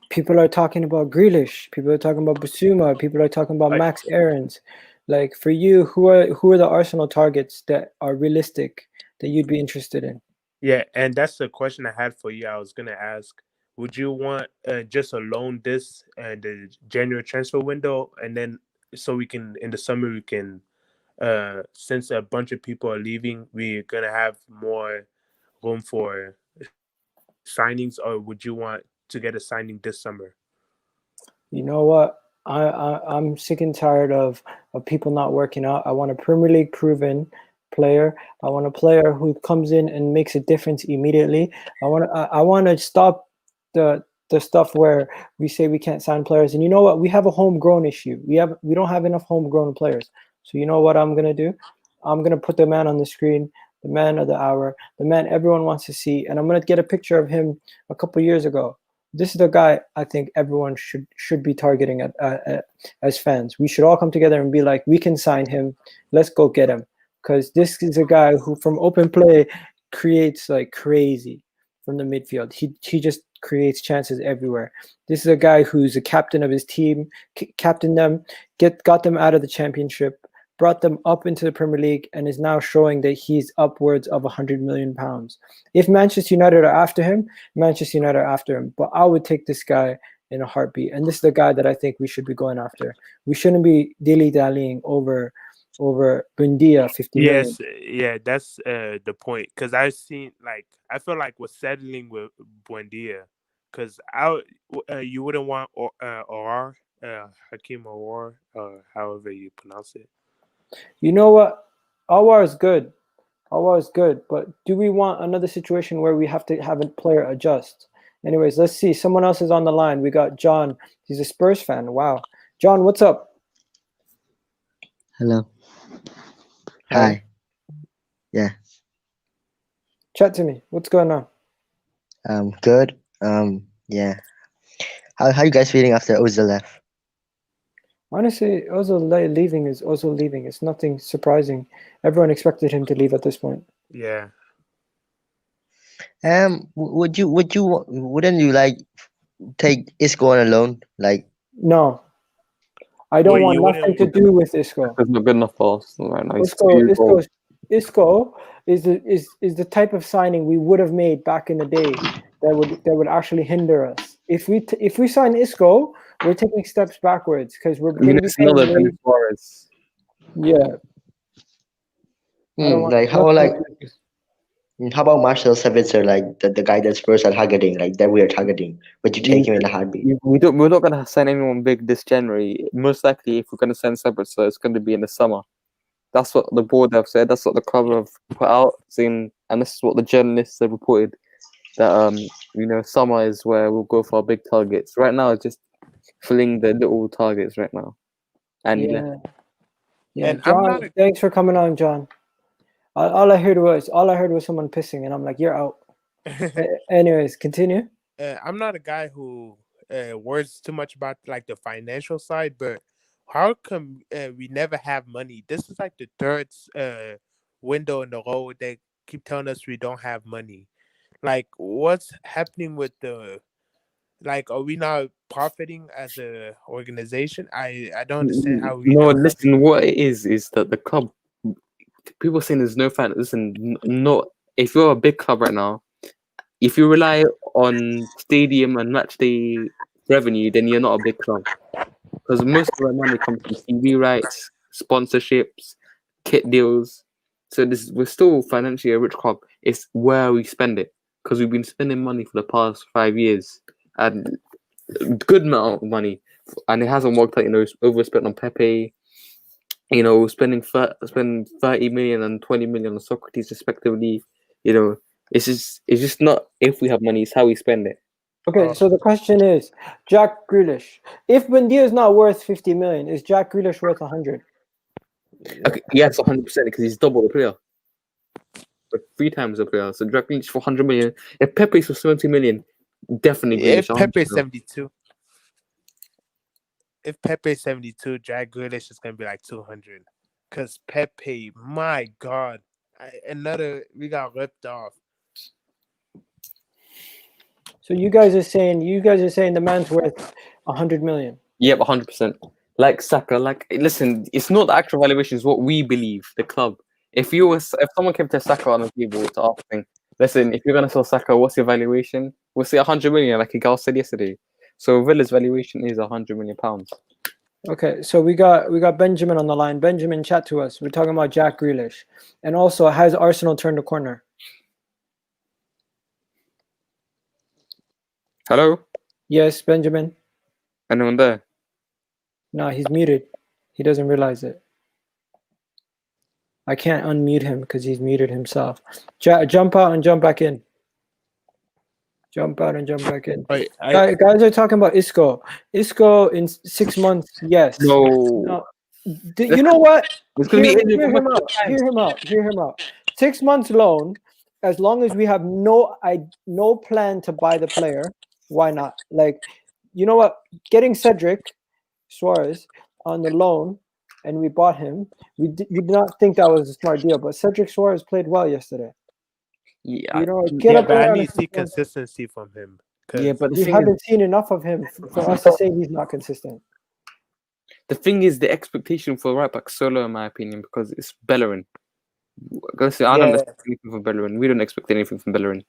People are talking about Grealish. People are talking about Basuma. People are talking about Max Aarons. Like, for you, who are the Arsenal targets that are realistic that you'd be interested in? Yeah, and that's the question I had for you. I was gonna ask, would you want just a loan this and the January transfer window, and then so we can in the summer we can, since a bunch of people are leaving, we're gonna have more room for signings, or would you want to get a signing this summer? You know what? I'm sick and tired of people not working out. I want a Premier League proven player. I want a player who comes in and makes a difference immediately. I want to stop the stuff where we say we can't sign players. And you know what? We have a homegrown issue. We don't have enough homegrown players. So you know what I'm gonna do? I'm gonna put the man on the screen. the man of the hour, the man everyone wants to see. And I'm gonna get a picture of him a couple years ago. This is the guy I think everyone should be targeting as fans. We should all come together and be like, we can sign him. Let's go get him, because this is a guy who, from open play, creates like crazy from the midfield. He just creates chances everywhere. This is a guy who's a captain of his team, captained them, got them out of the Championship, brought them up into the Premier League, and is now showing that he's upwards of £100 million. If Manchester United are after him, Manchester United are after him. But I would take this guy in a heartbeat. And this is the guy that I think we should be going after. We shouldn't be dilly-dallying over Buendia, 50 million. Yes, yeah, that's the point. Because I feel like we're settling with Buendia. Because you wouldn't want Aouar, Hakim Aouar, however you pronounce it. You know what? Aouar is good. Aouar is good. But do we want another situation where we have to have a player adjust? Anyways, let's see. Someone else is on the line. We got John. He's a Spurs fan. Wow. John, what's up? Hello. Hi. Yeah. Chat to me. What's going on? Good. Yeah. How you guys feeling after Ozil left? Honestly, Ozil leaving is Ozil leaving. It's nothing surprising. Everyone expected him to leave at this point. Yeah. Wouldn't you like take Isco on a loan? Like, no. I don't want nothing to do with Isco. It's not good enough for us right now. Isco is the type of signing we would have made back in the day that would actually hinder us. If we sign Isco, we're taking steps backwards because we're going to be paying Yeah. How about Marcel Sabitzer, like the guy that Spurs are targeting, like that we are targeting? Would you take him in a heartbeat? We're not going to sign anyone big this January. Most likely, if we're going to send Sabitzer, it's going to be in the summer. That's what the board have said. That's what the club have put out, saying, and this is what the journalists have reported, that summer is where we'll go for our big targets. Right now, it's just filling the little targets right now. And and John, thanks for coming on, John. All I heard was someone pissing, and I'm like, you're out. Anyways, continue. I'm not a guy who worries too much about like the financial side, but how come we never have money? This is like the third window in the row. They keep telling us we don't have money. Like, what's happening with are we not profiting as a organization? I don't understand how we. No, listen. What it is that the club. People saying there's no fan. Listen, if you're a big club right now, if you rely on stadium and match day revenue, then you're not a big club. Because most of our money comes from TV rights, sponsorships, kit deals. So we're still financially a rich club. It's where we spend it. Because we've been spending money for the past 5 years. And good amount of money. And it hasn't worked out, overspent on Pepe. Spending 30 million and 20 million on Socrates respectively. It's just not if we have money, it's how we spend it. Okay, so the question is, Jack Grealish. If Buendia is not worth 50 million, is Jack Grealish worth 100? Okay, yes, 100% because he's double the player. But 3 times the player. So Jack Grealish for 100 million. If Pepe's for 70 million, definitely Grealish. If Pepe's 72. If Pepe's 72, Jack Grealish is going to be like 200. Because Pepe, my God. We got ripped off. So you guys are saying the man's worth 100 million? Yep, 100%. Like Saka, listen, it's not the actual valuation, it's what we believe, the club. If someone came to Saka on the table to ask him, listen, if you're going to sell Saka, what's your valuation? We'll say 100 million, like Gal said yesterday. So Villa's valuation is 100 million pounds. Okay, so we got Benjamin on the line. Benjamin, chat to us. We're talking about Jack Grealish. And also, has Arsenal turned the corner? Hello? Yes, Benjamin. Anyone there? No, he's muted. He doesn't realize it. I can't unmute him because he's muted himself. Jump out and jump back in. Jump out and jump back in. Guys are talking about Isco. Isco in 6 months, yes. No. You know what? It's gonna Hear him out. 6 months loan. As long as we have no plan to buy the player, why not? Like, you know what? Getting Cedric Suarez on the loan, and we bought him. We did not think that was a smart deal, but Cedric Suarez played well yesterday. Yeah, You know, get up but I there. need to see consistency from him. yeah, but the We thing haven't seen enough of him for us to say he's not consistent. the thing is, the expectation for right back solo, in my opinion, because it's Bellerin. I don't expect anything from Bellerin. We don't expect anything from Bellerin.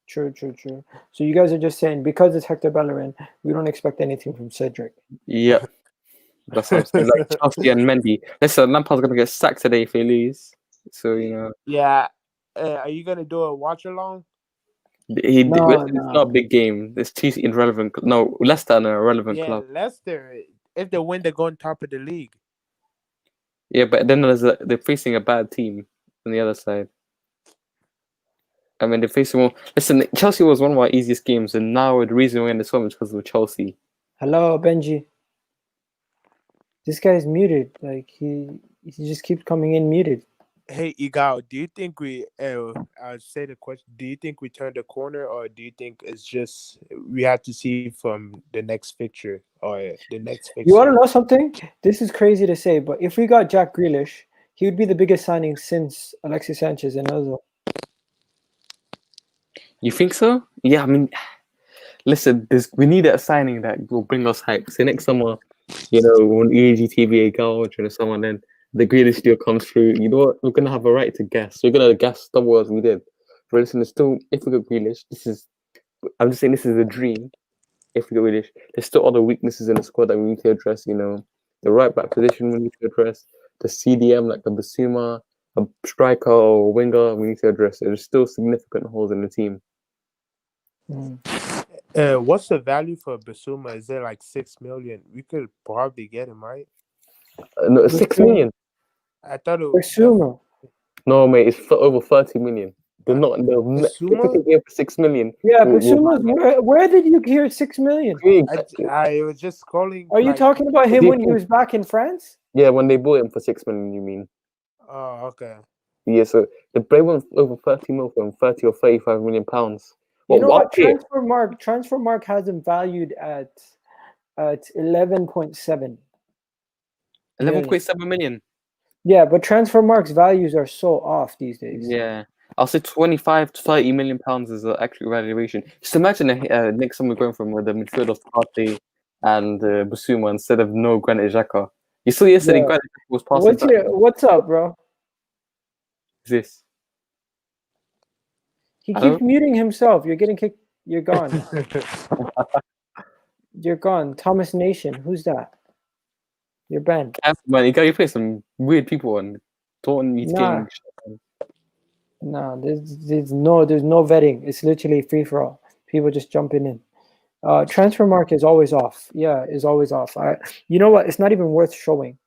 True. So you guys are just saying because it's Hector Bellerin, we don't expect anything from Cedric. Yeah, that's what I'm saying. Like Chelsea and Mendy. Listen, Lampard's gonna get sacked today if he lose. So you know. Yeah. Are you gonna do a watch along? It's not a big game. It's too irrelevant. No, Leicester are an irrelevant club. Leicester. If they win, they're going top of the league. Yeah, but then they're facing a bad team on the other side. I mean, they're facing more. Listen, Chelsea was one of our easiest games, and now the reason we're in this one is because of Chelsea. Hello, Benji. This guy's muted. Like he just keeps coming in muted. Hey, Igal, do you think we? I'll say the question. Do you think we turned the corner, or do you think it's just we have to see from the next fixture or the next fixture? You want to know something? This is crazy to say, but if we got Jack Grealish, he would be the biggest signing since Alexis Sanchez and Ozil. You think so? Yeah, I mean, listen, we need a signing that will bring us hype. So next summer, you know, when EAGTVA gouge and someone, then the Grealish deal comes through. You know what? We're gonna have a right to guess. We're gonna guess double as we did. But listen, still, if we get Grealish, I'm just saying this is a dream. If we get Grealish, there's still other weaknesses in the squad that we need to address. You know, the right back position we need to address. The CDM like the Basuma, a striker or winger we need to address. There's still significant holes in the team. What's the value for Basuma? Is it like 6 million? We could probably get him, right? No, 6 million. I thought it was Basuma. No, mate, it's for over 30 million. They're not. If we could get 6 million. Yeah, Basuma. Where did you hear 6 million? I was just scrolling. Are you talking about him when he was back in France? Yeah, when they bought him for 6 million, you mean? Oh, okay. Yeah, so they went over 30 mil for him, 30 or 35 million pounds. You know what? Transfermarkt has him valued at 11.7. 11.7 million. Yeah, but Transfermarkt's values are so off these days. Yeah, I'll say 25 to 30 million pounds is the actual valuation. Just imagine next summer going from the midfield of Partey and Basuma instead of no Granit Xhaka. You saw yesterday Granit Xhaka was passing. What's up, bro? Who's this? He keeps muting himself. You're getting kicked. You're gone. You're gone. Thomas Nation. Who's that? You're banned. Man, you play some weird people on. Don't need game. No, there's no vetting. It's literally free for all. People just jumping in. Transfermarkt is always off. Yeah, is always off. You know what? It's not even worth showing.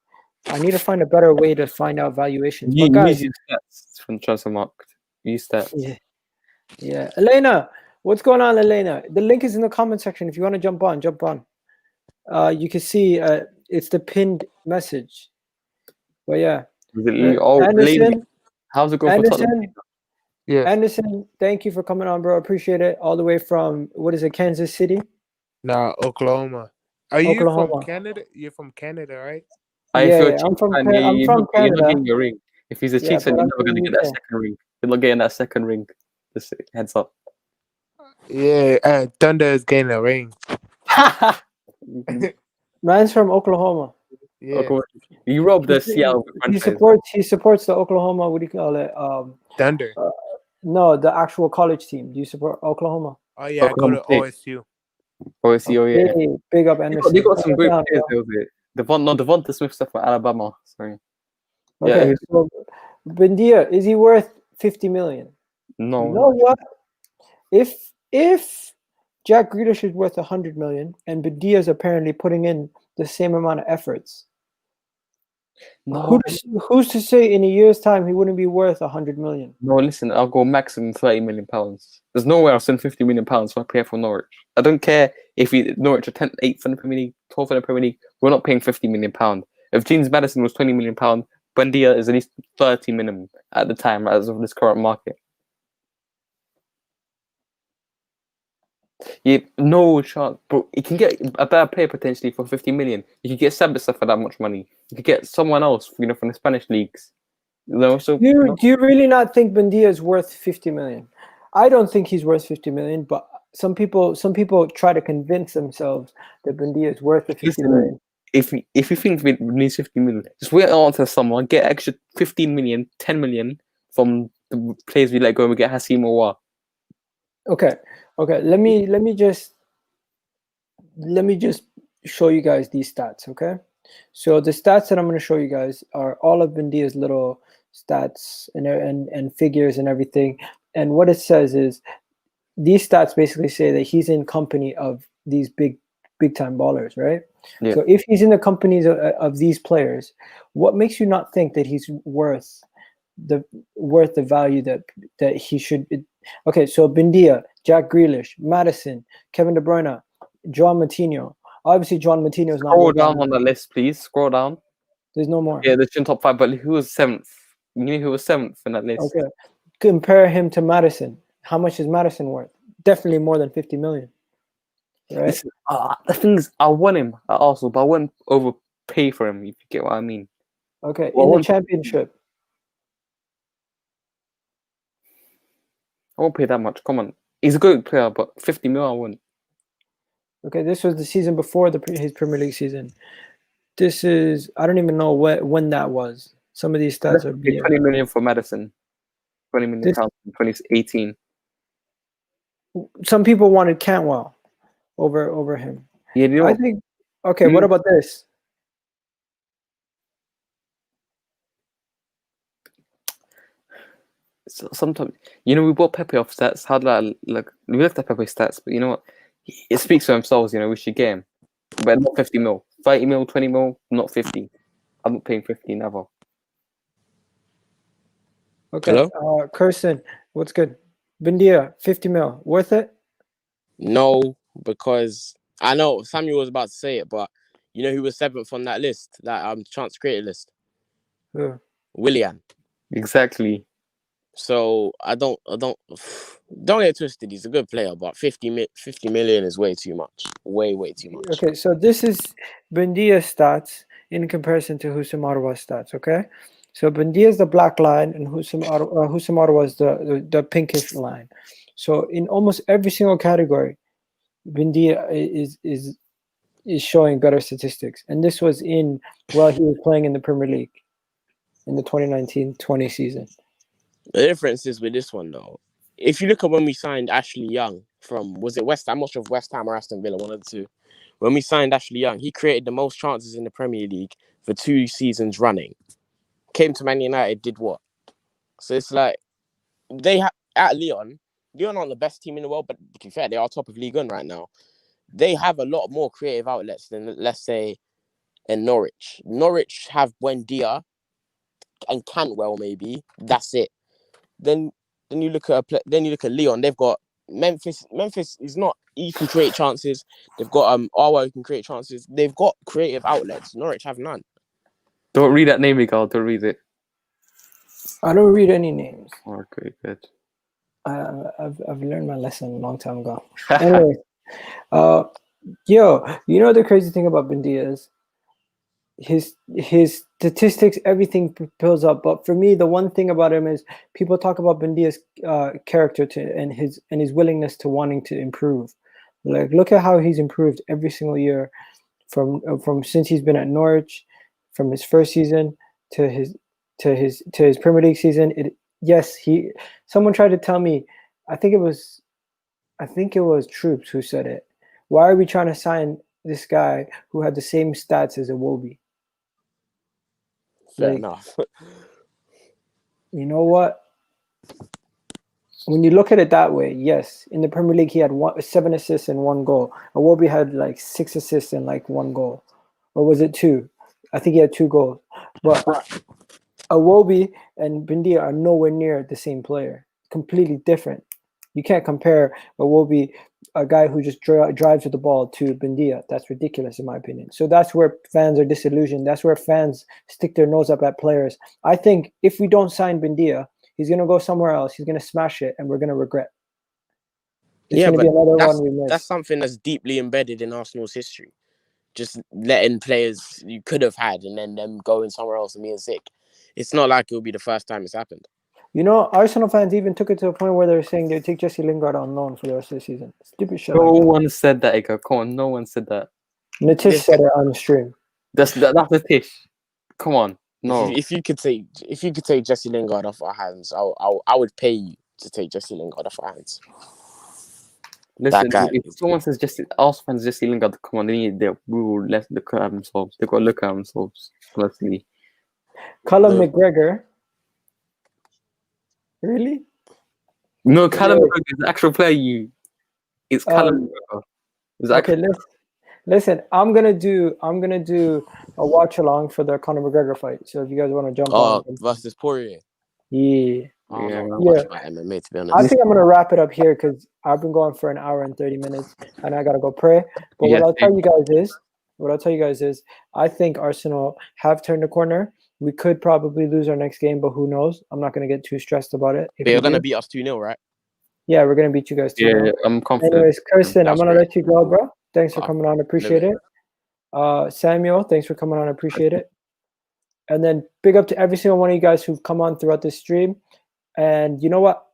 I need to find a better way to find out valuations. You guys, use stats from Transfermarkt. Use stats. Yeah. Elena, what's going on, Elena? The link is in the comment section. If you want to jump on, jump on. You can see it's the pinned message. But yeah. Anderson, how's it going for Tottenham? Yeah. Anderson, thank you for coming on, bro. Appreciate it. All the way from Kansas City? No, Oklahoma. Are you from Canada? You're from Canada, right? I'm from Canada. You're not getting your ring. If he's a Chiefs fan, you're never going to get that second ring. You're not getting that second ring. Just heads up. Yeah, Thunder is getting a ring. Man's from Oklahoma. Yeah. You robbed the Seattle franchise. He supports the Oklahoma. What do you call it? Thunder. No, the actual college team. Do you support Oklahoma? Oh yeah, Oklahoma I go to OSU. OSU, yeah. Big up Anderson. They got some great players there. Devonta Smith stuff for Alabama. Sorry. Okay, yeah, so Buendia, is he worth 50 million? No. You know what? If Jack Grealish is worth 100 million and Buendia is apparently putting in the same amount of efforts, who's to say in a year's time he wouldn't be worth 100 million? No, listen, I'll go maximum 30 million pounds. There's no way I'll spend 50 million pounds for a player for Norwich. I don't care if Norwich are 8th in the Premier League, 12th in the Premier League. We're not paying 50 million pounds. If James Maddison was 20 million pounds, Buendia is at least 30 minimum at the time as of this current market. Yeah, no chance, bro. You can get a better player potentially for 50 million. You can get Sabitzer for that much money. You could get someone else, from the Spanish leagues. So Do you really not think Buendia is worth 50 million? I don't think he's worth 50 million, but some people try to convince themselves that Buendia is worth the 50 million. If you think we need 50 million, just wait on to someone, get extra 15 million, 10 million from the players we let go and we get Hassim Aouar. Okay. Let me just show you guys these stats. Okay, so the stats that I'm going to show you guys are all of Buendia's little stats and figures and everything. And what it says is these stats basically say that he's in company of these big time ballers, right? Yeah. So if he's in the companies of these players, what makes you not think that he's worth the value that he should be? Okay, so Buendia, Jack Grealish, Maddison, Kevin De Bruyne, João Moutinho. Obviously, João Moutinho is not. Scroll down on the list, please. Scroll down. There's no more. Yeah, there's in top 5, but who was 7th? You knew who was 7th in that list. Okay. Compare him to Maddison. How much is Maddison worth? Definitely more than 50 million. Right? Listen, the thing is, I want him at Arsenal, but I wouldn't overpay for him, if you get what I mean. Okay, Well, in the championship. I won't pay that much. Come on. He's a good player, but 50 mil, I wouldn't. Okay, this was the season before his Premier League season. This is, I don't even know when that was. Some of these stats are 20 million for Maddison. 20 million pounds in 2018. Some people wanted Cantwell over him. Yeah, you know, I think. Okay, what about this? So sometimes, we bought Pepe off stats. How did I look? We looked at Pepe's stats, but you know what? It speaks for themselves. We should get him, but not 50 mil, 30 mil, 20 mil, not 50. I'm not paying 50 never. Okay, Kirsten, what's good? Buendia, 50 mil, worth it? No, because I know Samuel was about to say it, but you know who was 7th on that list, that chance creator list? Who? Willian. Exactly. So I don't get it twisted. He's a good player, but 50 million is way too much. Way too much. Okay, so this is Buendia's stats in comparison to Houssem Aouar's stats. Okay, so Buendia is the black line and Houssem Aouar is the pinkish line. So in almost every single category, Buendia is showing better statistics, and this was while he was playing in the Premier League in the 2019-20 season. The difference is with this one though. If you look at when we signed Ashley Young from, was it West Ham? I'm not sure if West Ham or Aston Villa, one of the two. When we signed Ashley Young, he created the most chances in the Premier League for 2 seasons running. Came to Man United, did what? So it's like they have at Lyon aren't the best team in the world, but to be fair, they are top of Ligue 1 right now. They have a lot more creative outlets than, let's say, in Norwich. Norwich have Buendia and Cantwell, maybe. That's it. Then you look at Lyon. They've got Memphis. Memphis is not. He can create chances. They've got Aouar who can create chances. They've got creative outlets. Norwich have none. Don't read that name, Miguel. Don't read it. I don't read any names. Okay, good. I've learned my lesson a long time ago. Anyway, the crazy thing about Buendia is his statistics, everything builds up. But for me, the one thing about him is people talk about Buendia's character and his willingness to wanting to improve. Like, look at how he's improved every single year from since he's been at Norwich, from his first season to his Premier League season. Someone tried to tell me, I think it was Troops who said it. Why are we trying to sign this guy who had the same stats as Iwobi? Fair enough. You know what? When you look at it that way, yes. In the Premier League, he had 7 assists and 1 goal. Iwobi had like 6 assists and like 1 goal. Or was it 2? I think he had 2 goals. But Iwobi and Buendia are nowhere near the same player. Completely different. You can't compare Iwobi a guy who just drives with the ball to Buendia. That's ridiculous in my opinion. So that's where fans are disillusioned. That's where fans stick their nose up at players. I think if we don't sign Buendia, he's going to go somewhere else. He's going to smash it, and we're going to regret. It's going to be another one we miss. That's something that's deeply embedded in Arsenal's history. Just letting players you could have had and then them going somewhere else and being sick. It's not like it'll be the first time it's happened. You know, Arsenal fans even took it to a point where they're saying they'd take Jesse Lingard on loan for the rest of the season. Stupid shit. No one said that, Ika. Come on, no one said that. Natish said it on the stream. That's Natish. Come on, no. If you could take Jesse Lingard off our hands, I would pay you to take Jesse Lingard off our hands. Listen, if someone says Arsenal fans Jesse Lingard, come on, we will look at themselves. They've got to look at themselves personally. Callum McGregor. Really? No, Callum McGregor is the actual player. It's Callum McGregor. Okay, listen. I'm gonna do a watch along for the Conor McGregor fight. So if you guys want to jump on versus Poirier. Yeah. MMA, to be honest. I think I'm gonna wrap it up here because I've been going for an hour and 30 minutes, and I gotta go pray. But what I'll tell you guys is, I think Arsenal have turned the corner. We could probably lose our next game, but who knows? I'm not gonna get too stressed about it. They're gonna beat us 2-0, right? Yeah, we're gonna beat you guys 2-0. Yeah, I'm confident. Anyways, Kirsten, I'm gonna let you go, bro. Thanks for coming on. Appreciate it. Samuel, thanks for coming on. Appreciate it. And then big up to every single one of you guys who've come on throughout this stream. And you know what?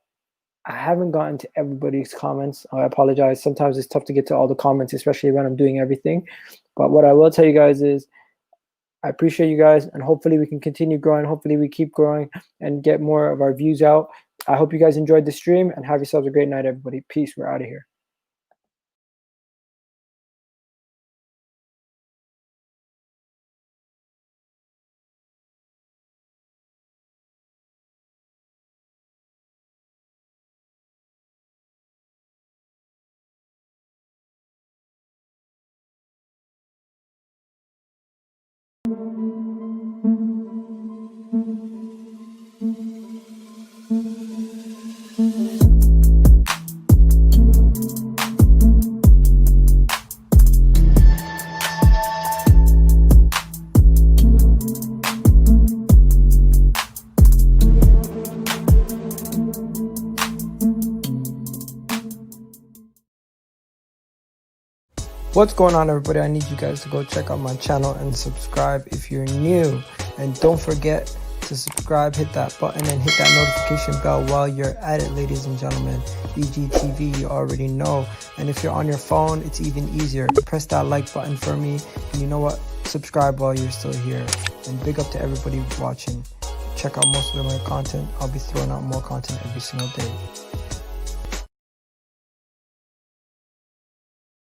I haven't gotten to everybody's comments. I apologize. Sometimes it's tough to get to all the comments, especially when I'm doing everything. But what I will tell you guys is I appreciate you guys, and hopefully we can continue growing. Hopefully we keep growing and get more of our views out. I hope you guys enjoyed the stream, and have yourselves a great night, everybody. Peace. We're out of here. What's going on, everybody? I need you guys to go check out my channel and subscribe if you're new. And don't forget to subscribe, hit that button, and hit that notification bell while you're at it, ladies and gentlemen. EGTV, you already know. And if you're on your phone, it's even easier. Press that like button for me. And you know what? Subscribe while you're still here. And big up to everybody watching. Check out most of my content. I'll be throwing out more content every single day.